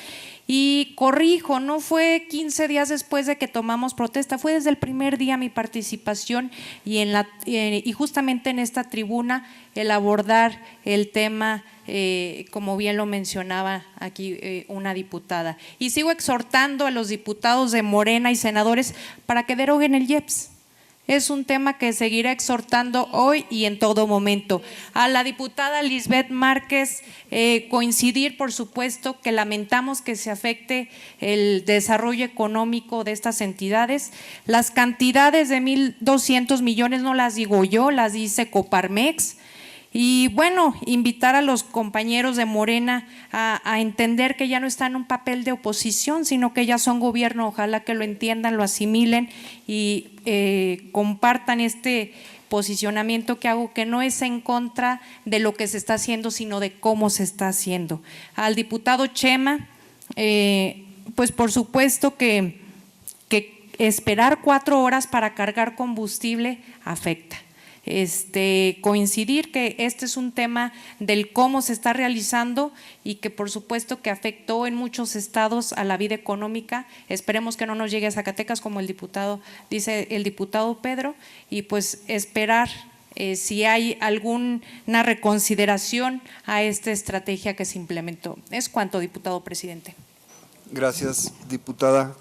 Y corrijo, no fue 15 días después de que tomamos protesta, fue desde el primer día mi participación y justamente en esta tribuna el abordar el tema, como bien lo mencionaba aquí una diputada. Y sigo exhortando a los diputados de Morena y senadores para que deroguen el IEPS. Es un tema que seguiré exhortando hoy y en todo momento. A la diputada Lisbeth Márquez, coincidir, por supuesto, que lamentamos que se afecte el desarrollo económico de estas entidades. Las cantidades de 1.200 millones no las digo yo, las dice Coparmex. Y bueno, invitar a los compañeros de Morena a entender que ya no están en un papel de oposición, sino que ya son gobierno, ojalá que lo entiendan, lo asimilen y compartan este posicionamiento que hago, que no es en contra de lo que se está haciendo, sino de cómo se está haciendo. Al diputado Chema, pues por supuesto que esperar 4 horas para cargar combustible afecta. Coincidir que este es un tema del cómo se está realizando y que por supuesto que afectó en muchos estados a la vida económica. Esperemos que no nos llegue a Zacatecas como dice el diputado Pedro, y pues esperar si hay alguna reconsideración a esta estrategia que se implementó. Es cuanto, diputado presidente. Gracias, diputada.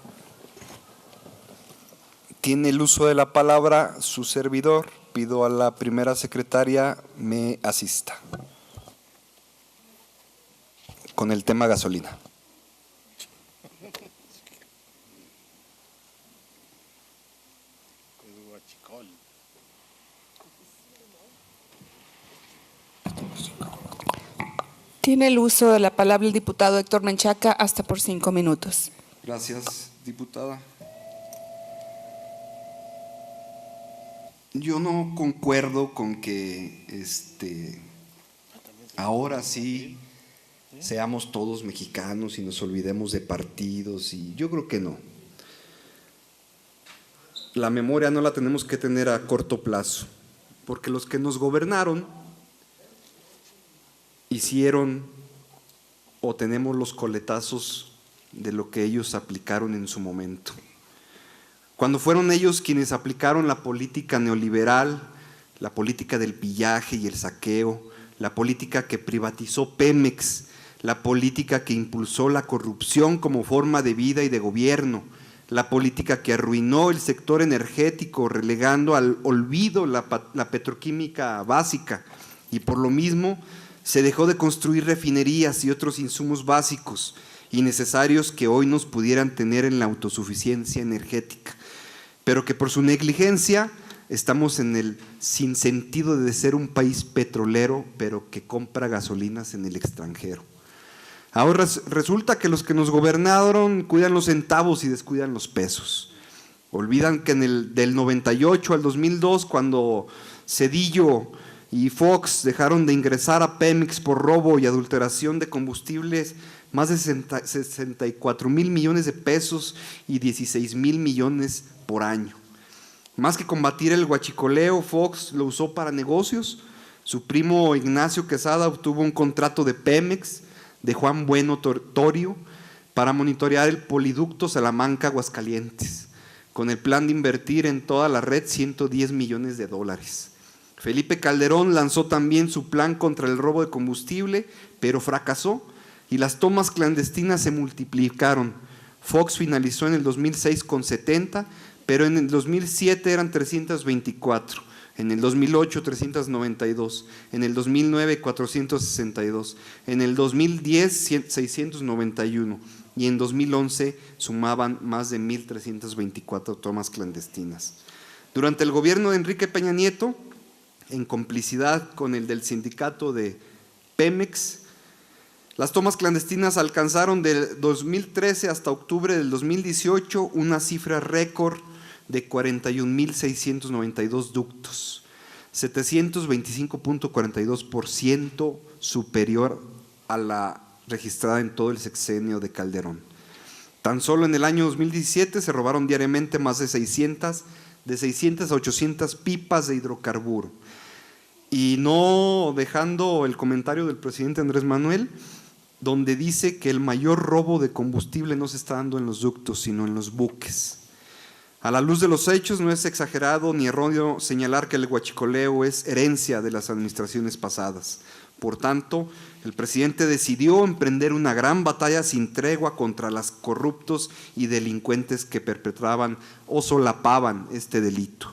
Tiene el uso de la palabra su servidor. Pido a la primera secretaria me asista con el tema gasolina. Tiene el uso de la palabra el diputado Héctor Menchaca, hasta por 5 minutos. Gracias, diputada. Yo no concuerdo con que ahora sí seamos todos mexicanos y nos olvidemos de partidos, y yo creo que no. La memoria no la tenemos que tener a corto plazo, porque los que nos gobernaron hicieron o tenemos los coletazos de lo que ellos aplicaron en su momento. Cuando fueron ellos quienes aplicaron la política neoliberal la política del pillaje y el saqueo, la política que privatizó Pemex, la política que impulsó la corrupción como forma de vida y de gobierno, la política que arruinó el sector energético, relegando al olvido la petroquímica básica, y por lo mismo se dejó de construir refinerías y otros insumos básicos y necesarios que hoy nos pudieran tener en la autosuficiencia energética, pero que por su negligencia estamos en el sinsentido de ser un país petrolero, pero que compra gasolinas en el extranjero. Ahora resulta que los que nos gobernaron cuidan los centavos y descuidan los pesos. Olvidan que del 98 al 2002, cuando Zedillo y Fox dejaron de ingresar a Pemex por robo y adulteración de combustibles más de 64,000 millones de pesos y 16,000 millones por año. Más que combatir el huachicoleo, Fox lo usó para negocios. Su primo Ignacio Quesada obtuvo un contrato de Pemex de Juan Bueno Torio para monitorear el poliducto Salamanca-Aguascalientes, con el plan de invertir en toda la red 110 millones de dólares. Felipe Calderón lanzó también su plan contra el robo de combustible, pero fracasó y las tomas clandestinas se multiplicaron. Fox finalizó en el 2006 con 70, pero en el 2007 eran 324, en el 2008 392, en el 2009 462, en el 2010 691 y en 2011 sumaban más de 1,324 tomas clandestinas. Durante el gobierno de Enrique Peña Nieto, en complicidad con el del sindicato de Pemex, las tomas clandestinas alcanzaron del 2013 hasta octubre del 2018 una cifra récord de 41,692 ductos, 725,42% superior a la registrada en todo el sexenio de Calderón. Tan solo en el año 2017 se robaron diariamente más de 600 a 800 pipas de hidrocarburo. Y no dejando el comentario del presidente Andrés Manuel, donde dice que el mayor robo de combustible no se está dando en los ductos, sino en los buques. A la luz de los hechos, no es exagerado ni erróneo señalar que el huachicoleo es herencia de las administraciones pasadas. Por tanto, el presidente decidió emprender una gran batalla sin tregua contra los corruptos y delincuentes que perpetraban o solapaban este delito.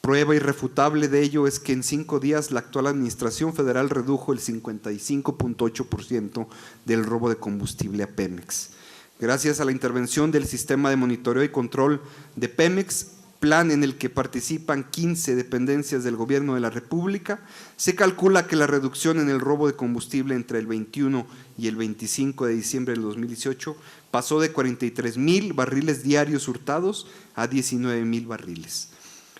Prueba irrefutable de ello es que en 5 días la actual administración federal redujo el 55,8% del robo de combustible a Pemex. Gracias a la intervención del sistema de monitoreo y control de Pemex, plan en el que participan 15 dependencias del Gobierno de la República, se calcula que la reducción en el robo de combustible entre el 21 y el 25 de diciembre del 2018 pasó de 43,000 barriles diarios hurtados a 19,000 barriles.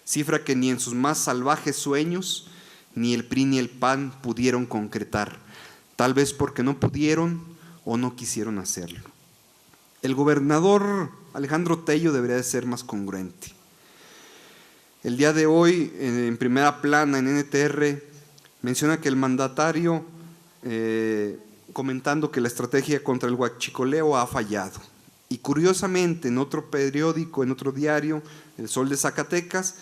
Cifra que ni en sus más salvajes sueños ni el PRI ni el PAN pudieron concretar, tal vez porque no pudieron o no quisieron hacerlo. El gobernador Alejandro Tello debería de ser más congruente. El día de hoy, en primera plana en NTR, menciona que el mandatario, comentando que la estrategia contra el huachicoleo ha fallado. Y curiosamente, en otro periódico, en otro diario, El Sol de Zacatecas,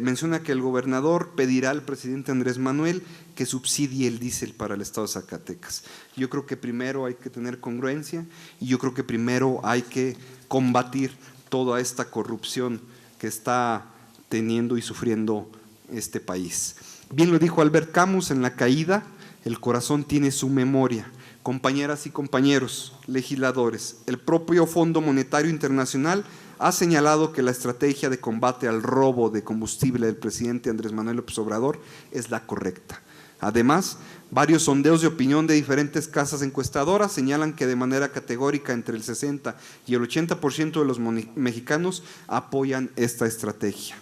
menciona que el gobernador pedirá al presidente Andrés Manuel que subsidie el diésel para el estado de Zacatecas. Yo creo que primero hay que tener congruencia y yo creo que primero hay que combatir toda esta corrupción que está teniendo y sufriendo este país. Bien lo dijo Albert Camus en La caída, el corazón tiene su memoria. Compañeras y compañeros, legisladores, el propio Fondo Monetario Internacional ha señalado que la estrategia de combate al robo de combustible del presidente Andrés Manuel López Obrador es la correcta. Además, varios sondeos de opinión de diferentes casas encuestadoras señalan que de manera categórica entre el 60 y el 80% de los mexicanos apoyan esta estrategia.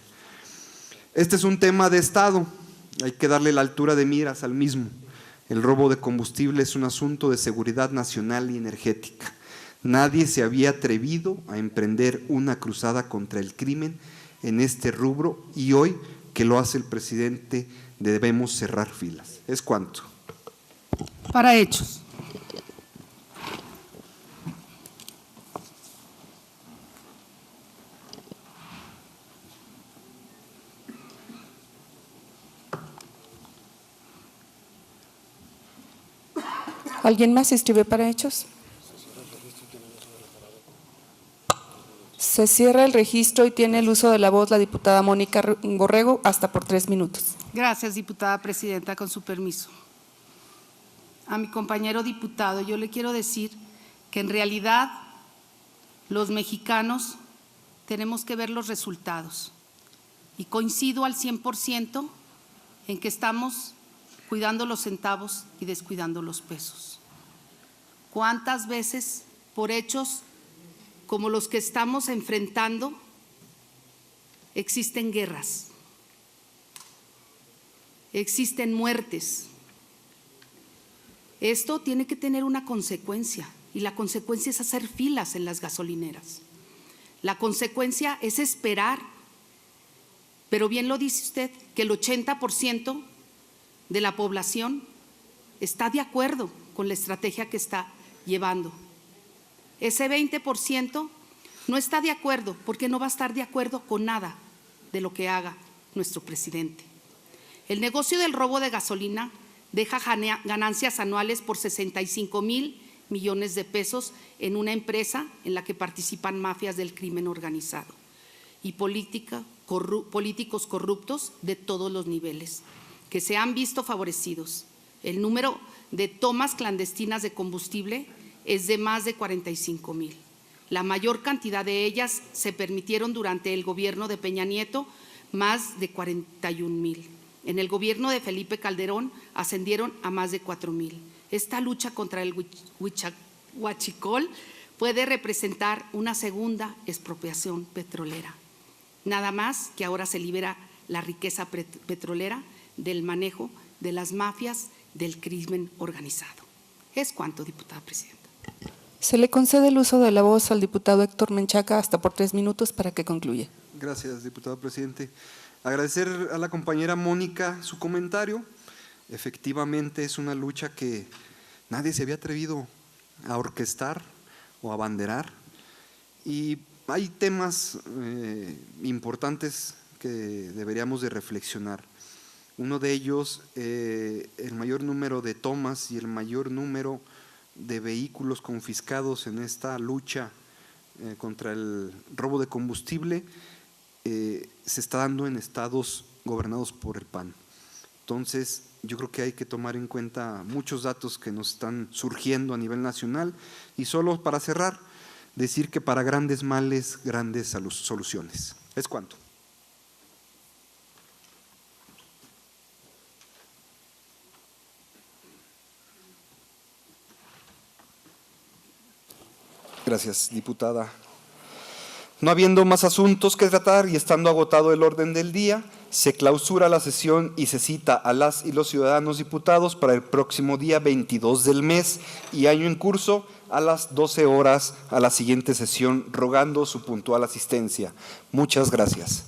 Este es un tema de Estado, hay que darle la altura de miras al mismo. El robo de combustible es un asunto de seguridad nacional y energética. Nadie se había atrevido a emprender una cruzada contra el crimen en este rubro y hoy que lo hace el presidente debemos cerrar filas. ¿Es cuánto? Para hechos. ¿Alguien más se inscribe para hechos? Se cierra el registro y tiene el uso de la voz la diputada Mónica Borrego hasta por 3 minutos. Gracias, diputada presidenta, con su permiso. A mi compañero diputado, yo le quiero decir que en realidad los mexicanos tenemos que ver los resultados y coincido al 100% en que estamos cuidando los centavos y descuidando los pesos. ¿Cuántas veces por hechos como los que estamos enfrentando existen guerras, existen muertes? Esto tiene que tener una consecuencia y la consecuencia es hacer filas en las gasolineras. La consecuencia es esperar, pero bien lo dice usted, que el 80% de la población está de acuerdo con la estrategia que está llevando. Ese 20% no está de acuerdo porque no va a estar de acuerdo con nada de lo que haga nuestro presidente. El negocio del robo de gasolina deja ganancias anuales por 65,000 millones de pesos en una empresa en la que participan mafias del crimen organizado y políticos corruptos de todos los niveles que se han visto favorecidos. El número de tomas clandestinas de combustible es de más de 45,000. La mayor cantidad de ellas se permitieron durante el gobierno de Peña Nieto, más de 41,000. En el gobierno de Felipe Calderón ascendieron a más de 4,000. Esta lucha contra el huachicol puede representar una segunda expropiación petrolera. Nada más que ahora se libera la riqueza petrolera del manejo de las mafias del crimen organizado. Es cuanto, diputada presidenta. Se le concede el uso de la voz al diputado Héctor Menchaca hasta por 3 minutos para que concluya. Gracias, diputado presidente. Agradecer a la compañera Mónica su comentario. Efectivamente es una lucha que nadie se había atrevido a orquestar o a abanderar y hay temas importantes que deberíamos de reflexionar. Uno de ellos, el mayor número de tomas y el mayor número de vehículos confiscados en esta lucha contra el robo de combustible se está dando en estados gobernados por el PAN. Entonces, yo creo que hay que tomar en cuenta muchos datos que nos están surgiendo a nivel nacional y solo para cerrar, decir que para grandes males, grandes soluciones. Es cuanto. Gracias, diputada. No habiendo más asuntos que tratar y estando agotado el orden del día, se clausura la sesión y se cita a las y los ciudadanos diputados para el próximo día 22 del mes y año en curso a las 12 horas a la siguiente sesión, rogando su puntual asistencia. Muchas gracias.